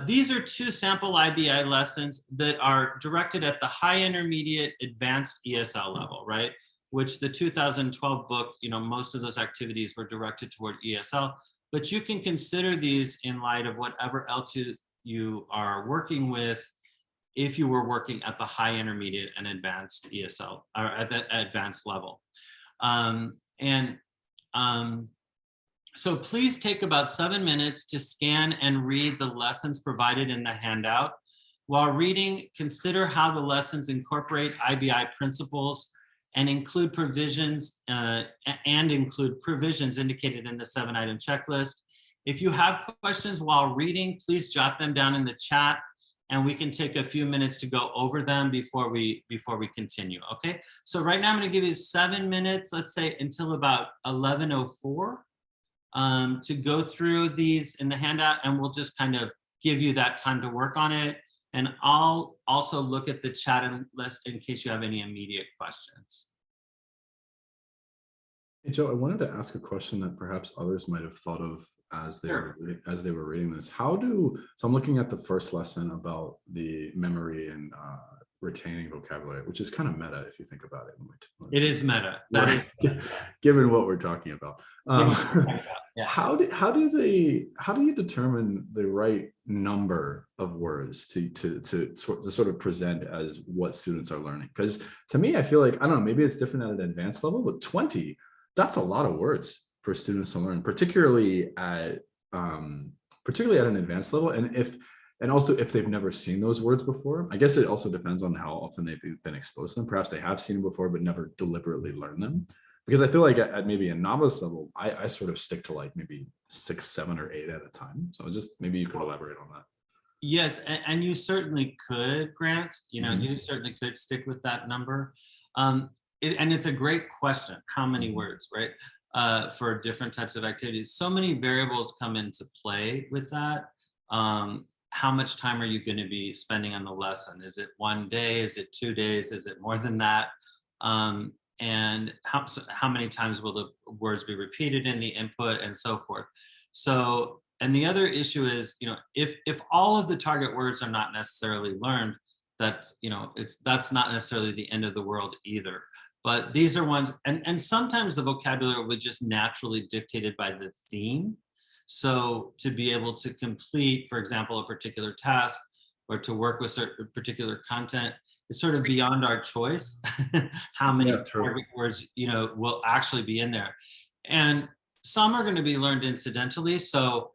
These are 2 sample IBI lessons that are directed at the high intermediate advanced ESL level, right? Which the 2012 book, you know, most of those activities were directed toward ESL, but you can consider these in light of whatever L2 you are working with, if you were working at the high intermediate and advanced ESL, or at the advanced level. So please take about 7 minutes to scan and read the lessons provided in the handout. While reading, consider how the lessons incorporate IBI principles and include provisions indicated in the 7-item checklist. If you have questions while reading, please jot them down in the chat, and we can take a few minutes to go over them before we continue. Okay, so right now I'm going to give you 7 minutes, let's say until about 11:04, to go through these in the handout, and we'll just kind of give you that time to work on it. And I'll also look at the chat and list in case you have any immediate questions. Hey, Joe, I wanted to ask a question that perhaps others might have thought of as they were reading this. So I'm looking at the first lesson about the memory and retaining vocabulary, which is kind of meta if you think about it. It is meta. Given what we're talking about. Yeah. How do you determine the right number of words to sort of present as what students are learning? Because to me, I feel like, I don't know, maybe it's different at an advanced level, but 20, that's a lot of words for students to learn, particularly at an advanced level. And And also, if they've never seen those words before, I guess it also depends on how often they've been exposed to them. Perhaps they have seen them before, but never deliberately learned them. Because I feel like at maybe a novice level, I sort of stick to like maybe 6, 7, or 8 at a time. So just maybe you could elaborate on that. Yes, and you certainly could, Grant. You know, Mhm. you certainly could stick with that number. And it's a great question. How many words, right? For different types of activities. So many variables come into play with that. How much time are you going to be spending on the lesson? Is it 1 day? Is it 2 days? Is it more than that? And how many times will the words be repeated in the input and so forth? So, and the other issue is, you know, if all of the target words are not necessarily learned, that's, you know, that's not necessarily the end of the world either. But these are ones, and sometimes the vocabulary was just naturally dictated by the theme. So to be able to complete, for example, a particular task or to work with certain particular content, it's sort of beyond our choice how many target words, you know, will actually be in there. And some are going to be learned incidentally. So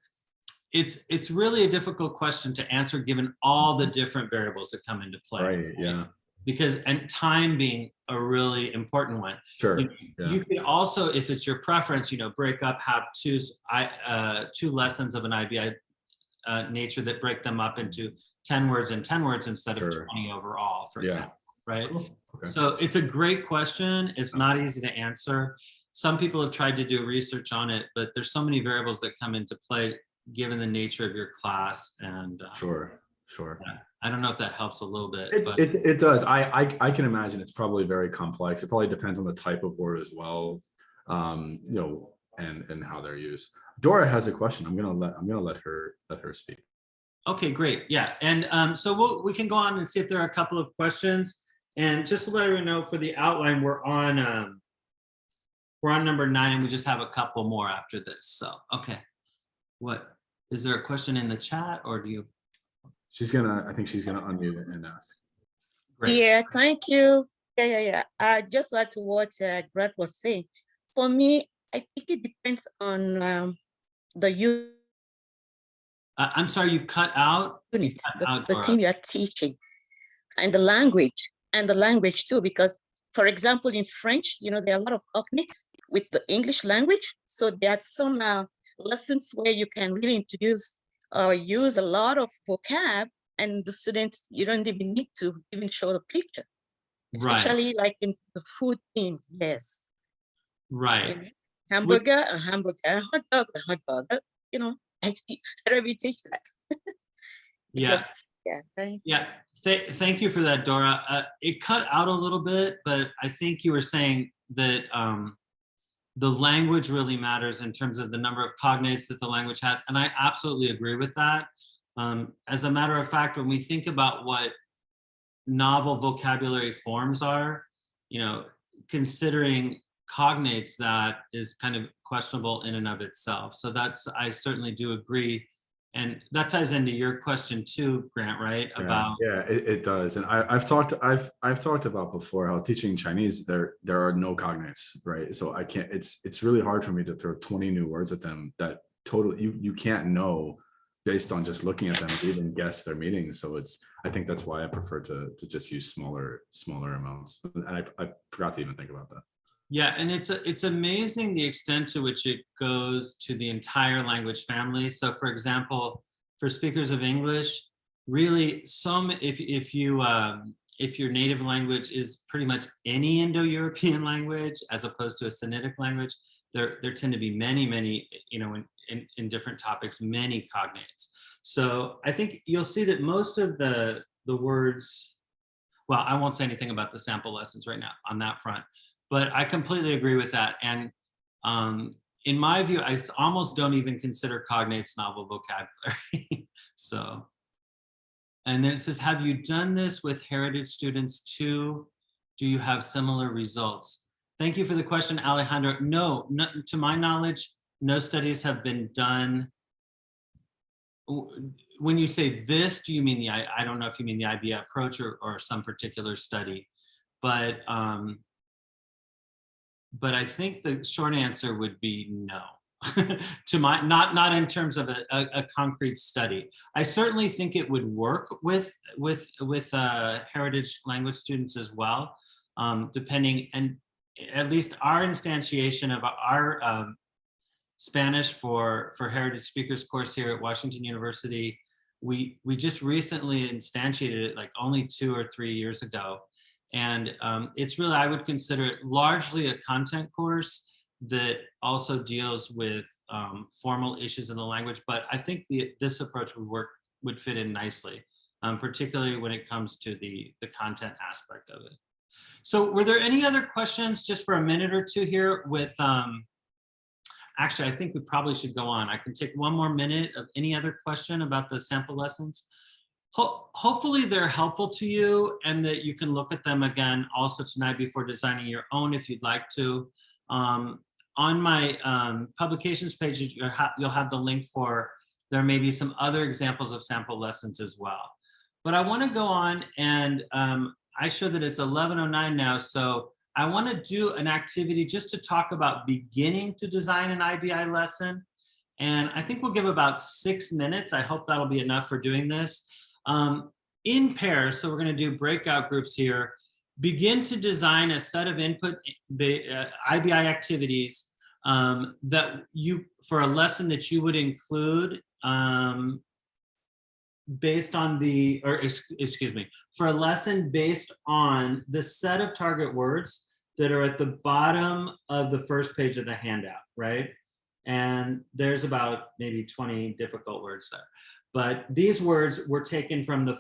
it's really a difficult question to answer given all the different variables that come into play. Right. Yeah. Because, and time being a really important one. Sure. You could also, if it's your preference, you know, break up, have two lessons of an IBI nature that break them up into 10 words and 10 words instead of 20 overall, for example, right? Cool. Okay. So it's a great question. It's not easy to answer. Some people have tried to do research on it, but there's so many variables that come into play given the nature of your class. And Sure. yeah, I don't know if that helps a little bit. It does. I can imagine it's probably very complex. It probably depends on the type of word as well, you know, and how they're used. Dora has a question. I'm gonna let her speak. Okay, great. Yeah, and so we can go on and see if there are a couple of questions. And just to let everyone know, for the outline, we're on number 9, and we just have a couple more after this. So, okay, what is there a question in the chat, or do you? I think she's gonna unmute it and ask. Great. Yeah, thank you. Yeah. I just like to what Greg was saying. For me, I think it depends on the unit, I'm sorry, you cut out. the thing you're teaching, and the language too, because for example, in French, you know, there are a lot of cognates with the English language. So there are some lessons where you can really introduce or use a lot of vocab, and the students, you don't even need to even show the picture. Especially like in the food themes, yes. Right. You know, hamburger, a hamburger, hot dog, a hot dog. You know, I don't even teach that. Because, Thank you for that, Dora. It cut out a little bit, but I think you were saying that the language really matters in terms of the number of cognates that the language has, and I absolutely agree with that. As a matter of fact, when we think about what novel vocabulary forms are, you know, considering cognates, that is kind of questionable in and of itself. So I certainly do agree. And that ties into your question too, Grant, right? About it does. And I've talked about before how teaching Chinese, there are no cognates, right? So I can't, it's really hard for me to throw 20 new words at them that totally you can't know based on just looking at them and even guess their meanings. So I think that's why I prefer to just use smaller amounts. And I forgot to even think about that. Yeah, and it's amazing the extent to which it goes to the entire language family. So for example, for speakers of English, really if your native language is pretty much any Indo-European language as opposed to a Semitic language, there tend to be many, you know, in different topics, many cognates. So I think you'll see that most of the words, well, I won't say anything about the sample lessons right now on that front, but I completely agree with that. And in my view, I almost don't even consider cognates novel vocabulary. So, and then it says, have you done this with heritage students too? Do you have similar results? Thank you for the question, Alejandro. No, to my knowledge, no studies have been done. When you say this, do you mean I don't know if you mean the IBI approach or some particular study, but I think the short answer would be no. to my, not in terms of a concrete study. I certainly think it would work with heritage language students as well, depending, and at least our instantiation of our Spanish for heritage speakers course here at Washington University, we just recently instantiated it like only 2 or 3 years ago. And it's really, I would consider it largely a content course that also deals with formal issues in the language. But I think this approach would fit in nicely, particularly when it comes to the content aspect of it. So were there any other questions just for a minute or two here with, actually, I think we probably should go on. I can take one more minute of any other question about the sample lessons. Hopefully they're helpful to you and that you can look at them again also tonight before designing your own if you'd like to. On my publications page, you'll have the link for, there may be some other examples of sample lessons as well. But I want to go on, and I show that it's 11:09 now, so I want to do an activity just to talk about beginning to design an IBI lesson. And I think we'll give about 6 minutes. I hope that'll be enough for doing this. In pairs, so we're going to do breakout groups here. Begin to design a set of input IBI activities that you, for a lesson that you would include based on the, or excuse me, for a lesson based on the set of target words that are at the bottom of the first page of the handout, right? And there's about maybe 20 difficult words there. But these words were taken from the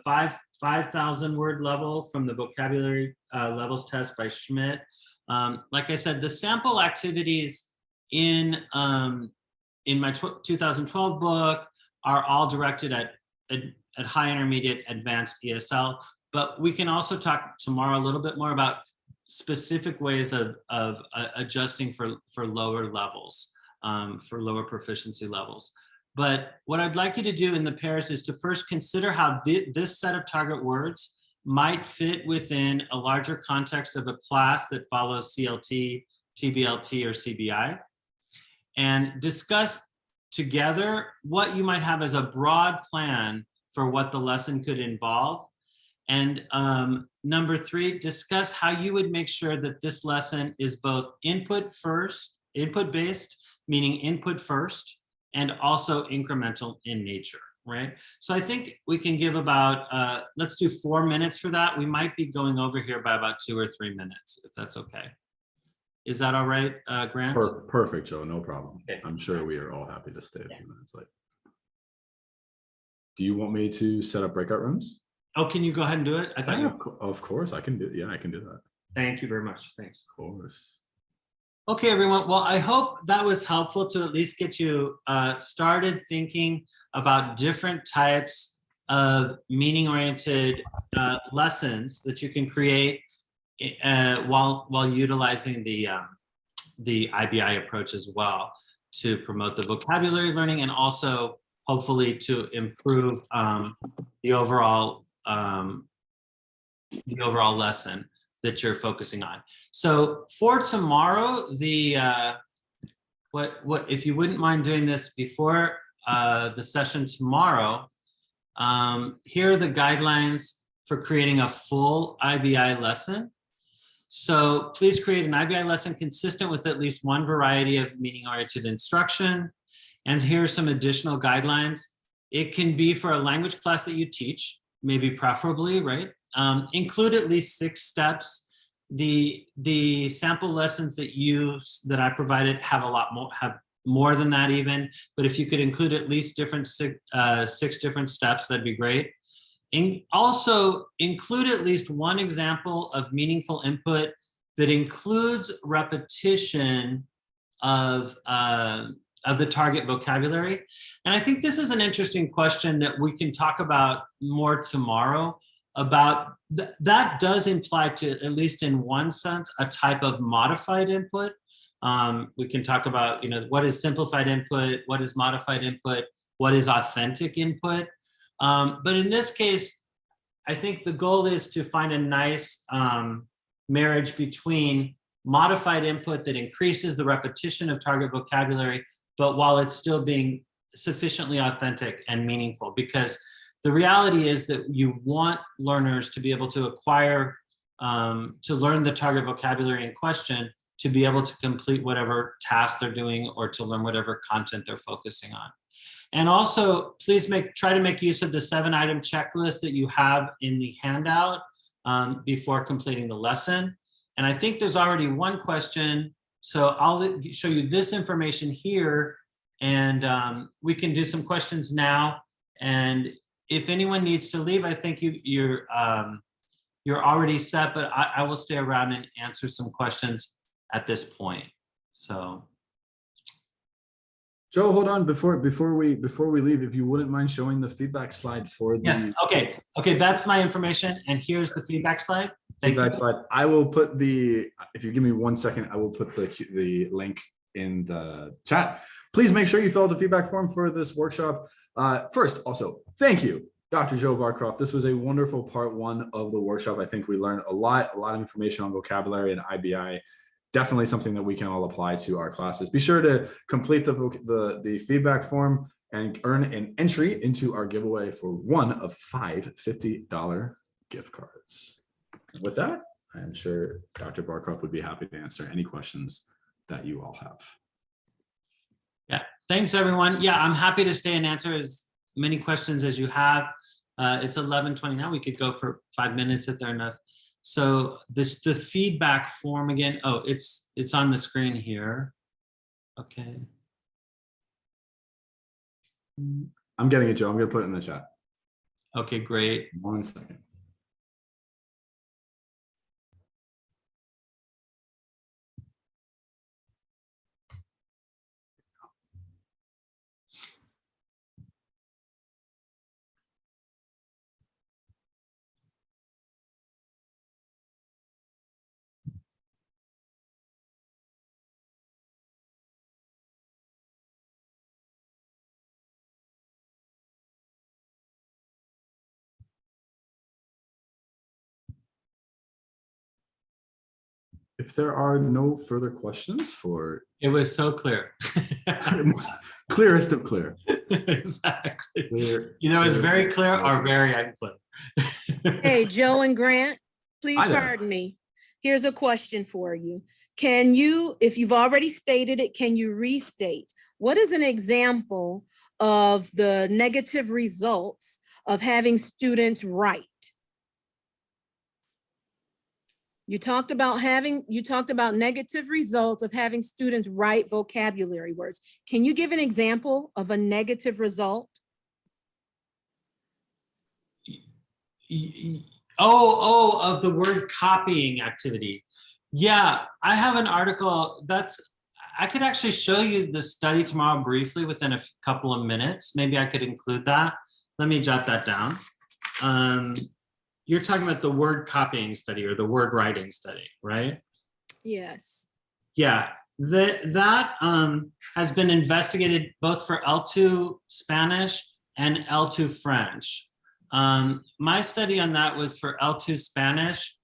5,000 word level from the vocabulary levels test by Schmidt. Like I said, the sample activities in my 2012 book are all directed at high, intermediate, advanced ESL. But we can also talk tomorrow a little bit more about specific ways of adjusting for lower levels, for lower proficiency levels. But what I'd like you to do in the pairs is to first consider how this set of target words might fit within a larger context of a class that follows CLT, TBLT, or CBI, and discuss together what you might have as a broad plan for what the lesson could involve. And number 3, discuss how you would make sure that this lesson is both input based, meaning input first, and also incremental in nature, right? So I think we can give about, let's do 4 minutes for that. We might be going over here by about 2 or 3 minutes, if that's okay. Is that all right, Grant? Perfect, Joe, no problem. Okay. I'm sure we are all happy to stay a few minutes late. Do you want me to set up breakout rooms? Oh, can you go ahead and do it? I thought Of course, I can do. Yeah, I can do that. Thank you very much. Thanks. Of course. Okay, everyone. Well, I hope that was helpful to at least get you started thinking about different types of meaning-oriented lessons that you can create while utilizing the IBI approach as well to promote the vocabulary learning and also hopefully to improve the overall lesson that you're focusing on. So for tomorrow, what if you wouldn't mind doing this before the session tomorrow, here are the guidelines for creating a full IBI lesson. So please create an IBI lesson consistent with at least one variety of meaning-oriented instruction. And here are some additional guidelines. It can be for a language class that you teach, maybe preferably, right? Include at least 6 steps. The sample lessons that I provided have more than that even, but if you could include at least 6 different steps, that'd be great. And also include at least one example of meaningful input that includes repetition of the target vocabulary. And I think this is an interesting question that we can talk about more tomorrow. About that does imply, to at least in one sense, a type of modified input. We can talk about, what is simplified input, what is modified input, what is authentic input. But in this case, I think the goal is to find a nice marriage between modified input that increases the repetition of target vocabulary but while it's still being sufficiently authentic and meaningful, because the reality is that you want learners to be able to acquire, to learn the target vocabulary in question, to be able to complete whatever task they're doing or to learn whatever content they're focusing on. And also, please try to make use of the 7-item checklist that you have in the handout before completing the lesson. And I think there's already one question, so I'll show you this information here, and we can do some questions now. And if anyone needs to leave, I think you're already set, but I will stay around and answer some questions at this point. So, Joe, hold on before we leave, if you wouldn't mind showing the feedback slide for the yes, okay, that's my information, and here's the feedback slide. Thank you. slide. I will put if you give me 1 second, I will put the link in the chat. Please make sure you fill out the feedback form for this workshop. First, also, thank you, Dr. Joe Barcroft. This was a wonderful part 1 of the workshop. I think we learned a lot of information on vocabulary and IBI. Definitely something that we can all apply to our classes. Be sure to complete the feedback form and earn an entry into our giveaway for 1 of 5 $50 gift cards. With that, I'm sure Dr. Barcroft would be happy to answer any questions that you all have. Yeah, thanks everyone. Yeah, I'm happy to stay and answer as many questions as you have. It's 11:20 now. We could go for 5 minutes if they're enough. So the feedback form again. Oh, it's on the screen here. Okay. I'm getting it, Joe. I'm going to put it in the chat. Okay, great. 1 second. If there are no further questions for It was so clear. clearest of clear. Exactly. Clear, You know, it's clear, very clear clear. or very unclear. Hey, Joe and Grant, please Hi there. pardon me. Here's a question for you. Can you, if you've already stated it, can you restate? What is an example of the negative results of having students write? You talked about negative results of having students write vocabulary words. Can you give an example of a negative result? Of the word copying activity. Yeah, I have an article I could actually show you the study tomorrow briefly within a couple of minutes. Maybe I could include that. Let me jot that down. You're talking about the word copying study or the word writing study, right? Yes. Yeah, that has been investigated both for L2 Spanish and L2 French. My study on that was for L2 Spanish.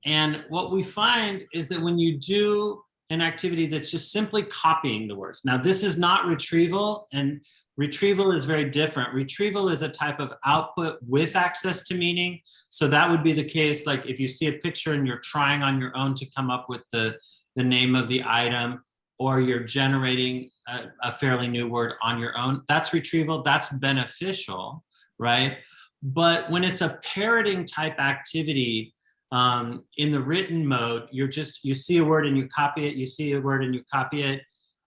And what we find is that when you do an activity that's just simply copying the words. Now, this is not retrieval, and retrieval is very different. Retrieval is a type of output with access to meaning. So that would be the case, like if you see a picture and you're trying on your own to come up with the name of the item, or you're generating a fairly new word on your own, that's retrieval, that's beneficial, right? But when it's a parroting type activity, in the written mode, you see a word and you copy it, you see a word and you copy it.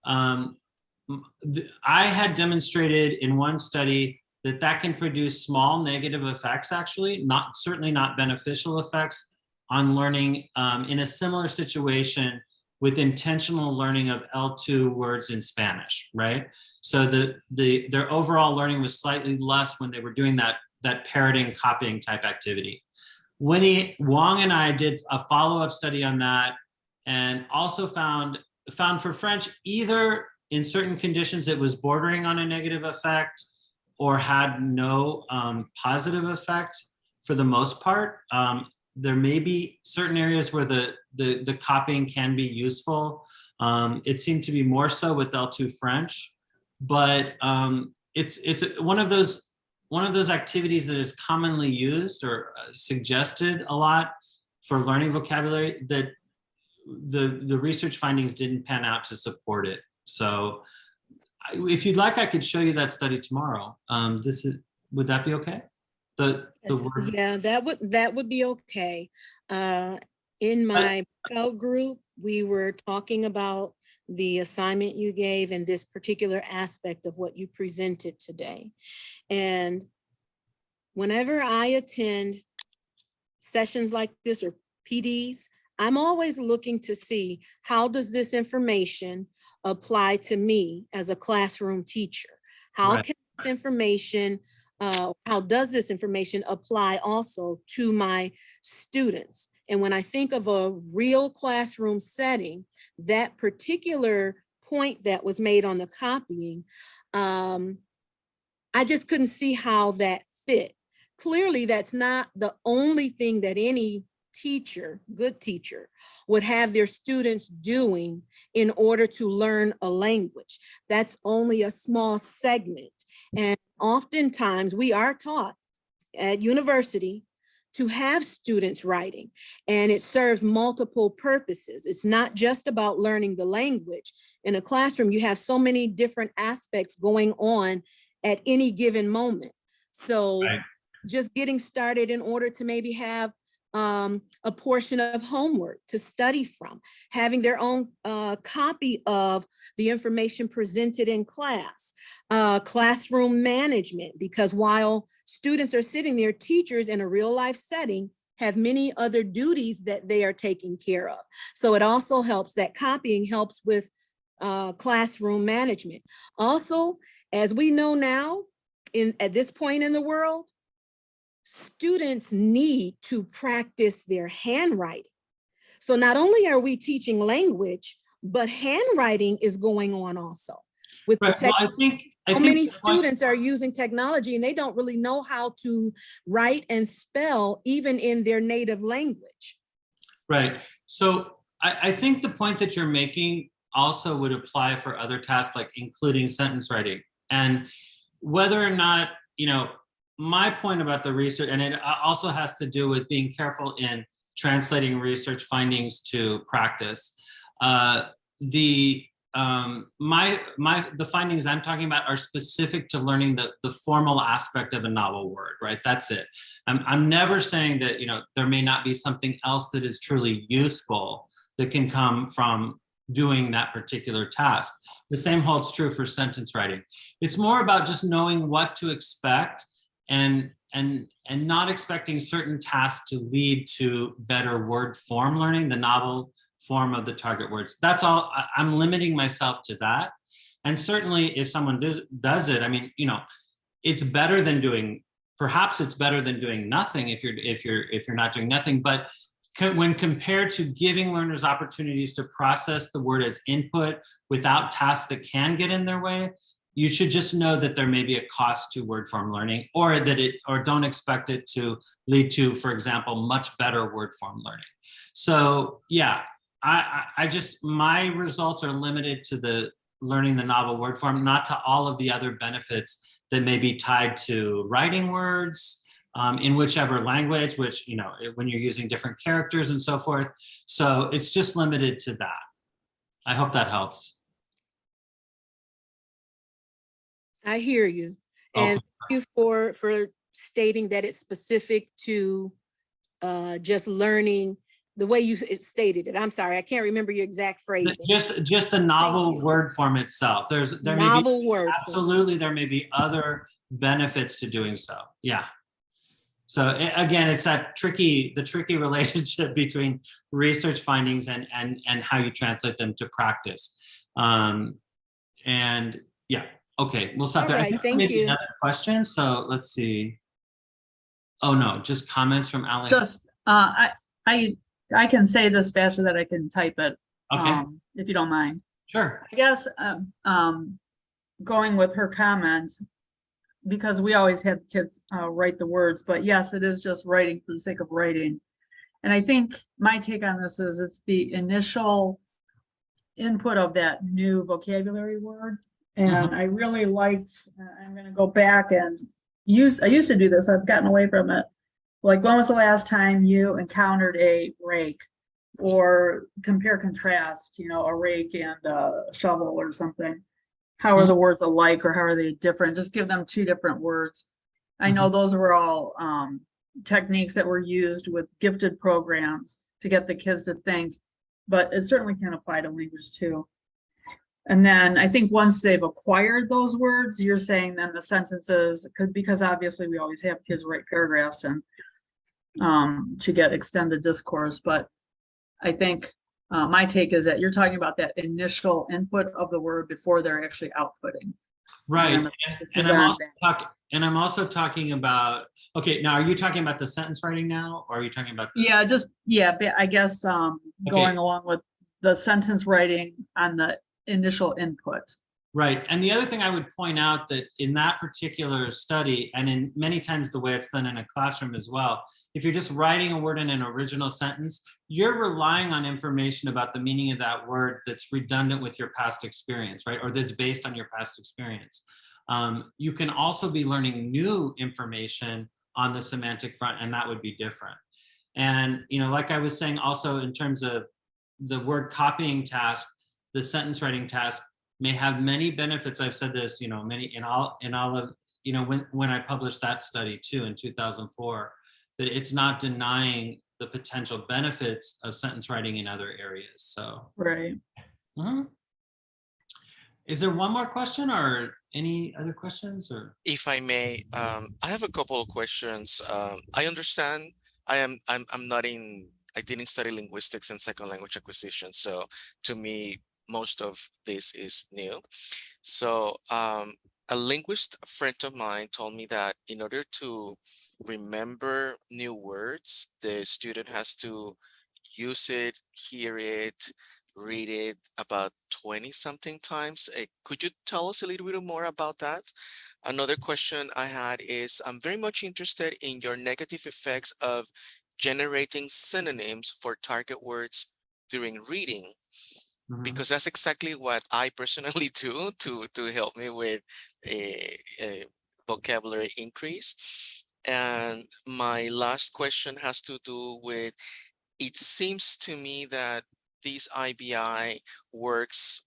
I had demonstrated in one study that can produce small negative effects, actually, certainly not beneficial effects on learning in a similar situation with intentional learning of L2 words in Spanish, right? So their overall learning was slightly less when they were doing that parroting, copying type activity. Winnie Wong and I did a follow-up study on that, and also found for French, either in certain conditions it was bordering on a negative effect or had no positive effect for the most part. There may be certain areas where the copying can be useful. It seemed to be more so with L2 French. but it's one of those activities that is commonly used or suggested a lot for learning vocabulary that the research findings didn't pan out to support it. So if you'd like, I could show you that study tomorrow. Would that be okay? Yeah, that would be okay. In my breakout group, we were talking about the assignment you gave and this particular aspect of what you presented today. And whenever I attend sessions like this or PDs, I'm always looking to see how does this information apply to me as a classroom teacher? How can this information, how does this information apply also to my students? And when I think of a real classroom setting, that particular point that was made on the copying, I just couldn't see how that fit. Clearly, that's not the only thing that any teacher, good teacher, would have their students doing in order to learn a language. That's only a small segment. And oftentimes we are taught at university to have students writing, and it serves multiple purposes. It's not just about learning the language. In a classroom, you have so many different aspects going on at any given moment. So just getting started in order to maybe have a portion of homework to study from, having their own copy of the information presented in class, classroom management, because while students are sitting there, teachers in a real life setting have many other duties that they are taking care of. So it also helps, that copying helps with classroom management. Also, as we know now, at this point in the world, students need to practice their handwriting. So not only are we teaching language, but handwriting is going on also. With the so many students are using technology and they don't really know how to write and spell even in their native language. Right. So I think the point that you're making also would apply for other tasks, like including sentence writing. And whether or not, my point about the research, and it also has to do with being careful in translating research findings to practice. The findings I'm talking about are specific to learning the formal aspect of a novel word, right? That's it. I'm never saying that, there may not be something else that is truly useful that can come from doing that particular task. The same holds true for sentence writing. It's more about just knowing what to expect and not expecting certain tasks to lead to better word form learning, the novel form of the target words. That's all. I'm limiting myself to that. And certainly if someone does it, it's better than doing, perhaps it's better than doing nothing if you're not doing nothing. But when compared to giving learners opportunities to process the word as input without tasks that can get in their way, you should just know that there may be a cost to word form learning, or don't expect it to lead to, for example, much better word form learning. So yeah, my results are limited to the learning the novel word form, not to all of the other benefits that may be tied to writing words in whichever language, which, when you're using different characters and so forth. So it's just limited to that. I hope that helps. I hear you. And thank you for stating that it's specific to just learning the way you stated it. I'm sorry, I can't remember your exact phrasing. Just the novel word form itself. There may be other benefits to doing so. Yeah. So again, it's the tricky relationship between research findings and how you translate them to practice. And yeah. Okay, we'll stop there. Right, thank you. Another question. So let's see. Oh no, just comments from Alex. Just I can say this faster than I can type it. Okay. If you don't mind. Sure. I guess going with her comments, because we always have kids write the words, but yes, it is just writing for the sake of writing. And I think my take on this is it's the initial input of that new vocabulary word And I really liked, I'm gonna go back and I used to do this, I've gotten away from it. Like, when was the last time you encountered a rake? Or compare contrast, you know, a rake and a shovel or something. How are the words alike or how are they different? Just give them two different words. I know those were all techniques that were used with gifted programs to get the kids to think, but it certainly can apply to language too. And then I think once they've acquired those words, you're saying then the sentences, because obviously we always have kids write paragraphs and to get extended discourse, but I think my take is that you're talking about that initial input of the word before they're actually outputting. Right. And I'm also talking about, okay, now are you talking about the sentence writing now, or are you talking about? I guess going along with the sentence writing on the initial input. Right. And the other thing I would point out that in that particular study, and in many times the way it's done in a classroom as well, if you're just writing a word in an original sentence, you're relying on information about the meaning of that word that's redundant with your past experience, right? Or that's based on your past experience. You can also be learning new information on the semantic front, and that would be different. And, you know, like I was saying also in terms of the word copying task, the sentence writing task may have many benefits. I've said this, you know, many in all of, you know, when I published that study too in 2004, that it's not denying the potential benefits of sentence writing in other areas. So, right. Is there one more question or any other questions? Or if I may, I have a couple of questions. I understand I didn't study linguistics and second language acquisition. So to me, most of this is new. So a linguist friend of mine told me that in order to remember new words, the student has to use it, hear it, read it about 20 something times. Could you tell us a little bit more about that? Another question I had is, I'm very much interested in your negative effects of generating synonyms for target words during reading, because that's exactly what I personally do to help me with a vocabulary increase. And my last question has to do with, it seems to me that this IBI works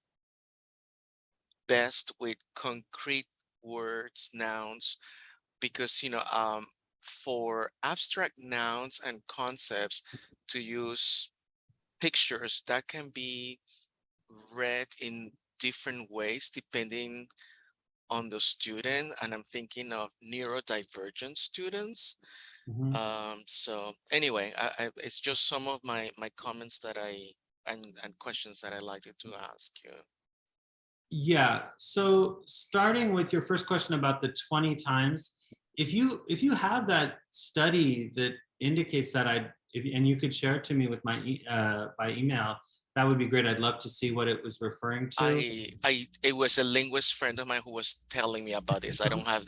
best with concrete words, nouns, because, you know, for abstract nouns and concepts, to use pictures that can be read in different ways depending on the student, and I'm thinking of neurodivergent students. So anyway, it's just some of my comments that and questions that I like to ask you. Yeah, so starting with your first question about the 20 times, if you have that study that indicates that, and you could share it to me with my by email, that would be great. I'd love to see what it was referring to. It was a linguist friend of mine who was telling me about this. I don't have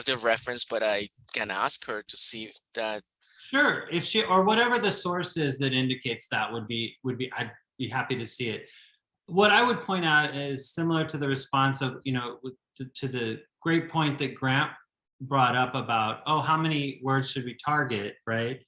the reference, but I can ask her to see if that. Sure, if she, or whatever the source is that indicates that, would be I'd be happy to see it. What I would point out is similar to the response of, you know, to the great point that Grant brought up about, oh, how many words should we target, right?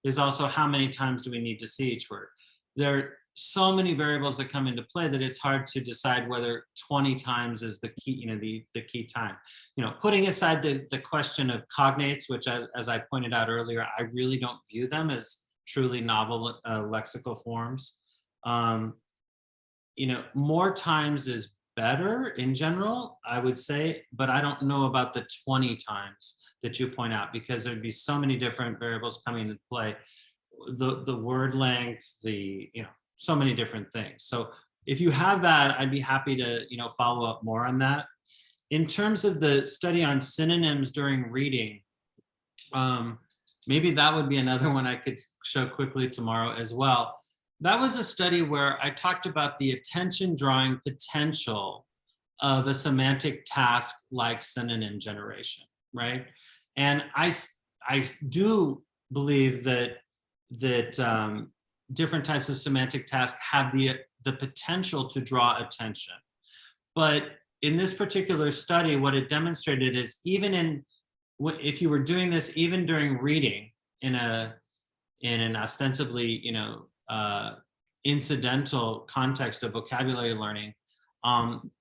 Is also how many times do we need to see each word? There are so many variables that come into play that it's hard to decide whether 20 times is the key, you know, the key time. You know, putting aside the question of cognates, which as I pointed out earlier, I really don't view them as truly novel lexical forms. You know, more times is better in general, I would say, but I don't know about the 20 times that you point out, because there'd be so many different variables coming into play. The word length, you know, so many different things. So if you have that, I'd be happy to, you know, follow up more on that. In terms of the study on synonyms during reading, maybe that would be another one I could show quickly tomorrow as well. That was a study where I talked about the attention drawing potential of a semantic task like synonym generation, right? And I do believe that different types of semantic tasks have the potential to draw attention. But in this particular study, what it demonstrated is even if you were doing this even during reading in an ostensibly, incidental context of vocabulary learning,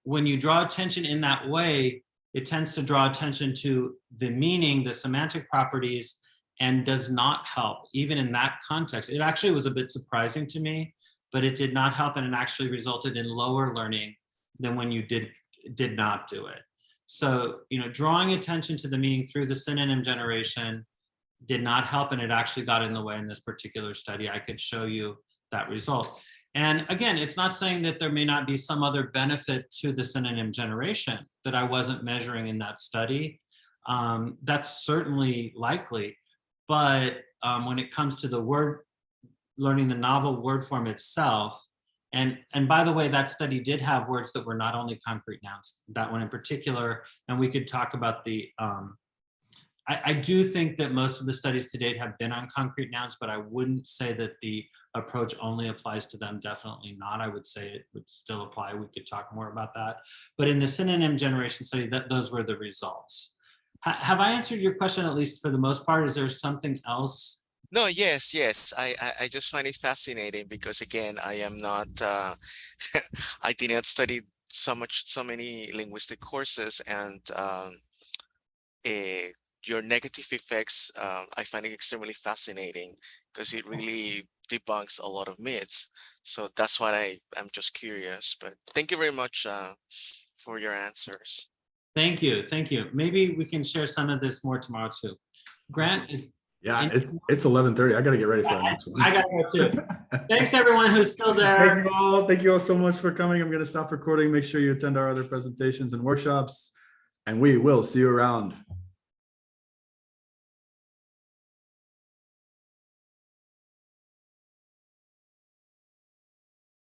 when you draw attention in that way, it tends to draw attention to the meaning, the semantic properties, and does not help even in that context. It actually was a bit surprising to me, but it did not help, and it actually resulted in lower learning than when you did not do it. So, drawing attention to the meaning through the synonym generation did not help, and it actually got in the way in this particular study. I could show you that result. And again, it's not saying that there may not be some other benefit to the synonym generation that I wasn't measuring in that study. That's certainly likely. But when it comes to the word, learning the novel word form itself, and by the way, that study did have words that were not only concrete nouns, that one in particular, and we could talk about the, I do think that most of the studies to date have been on concrete nouns, but I wouldn't say that the approach only applies to them, definitely not. I would say it would still apply. We could talk more about that. But in the synonym generation study, those were the results. Have I answered your question, at least for the most part? Is there something else? No, yes. I just find it fascinating because again, I am not, I did not study so many linguistic courses, and your negative effects, I find it extremely fascinating because it really debunks a lot of myths. So that's why I'm just curious, but thank you very much for your answers. Thank you. Maybe we can share some of this more tomorrow too. Grant is. Yeah, it's 11:30. I got to get ready for the next one. I got to go too. Thanks everyone who's still there. Thank you all so much for coming. I'm going to stop recording. Make sure you attend our other presentations and workshops, and we will see you around.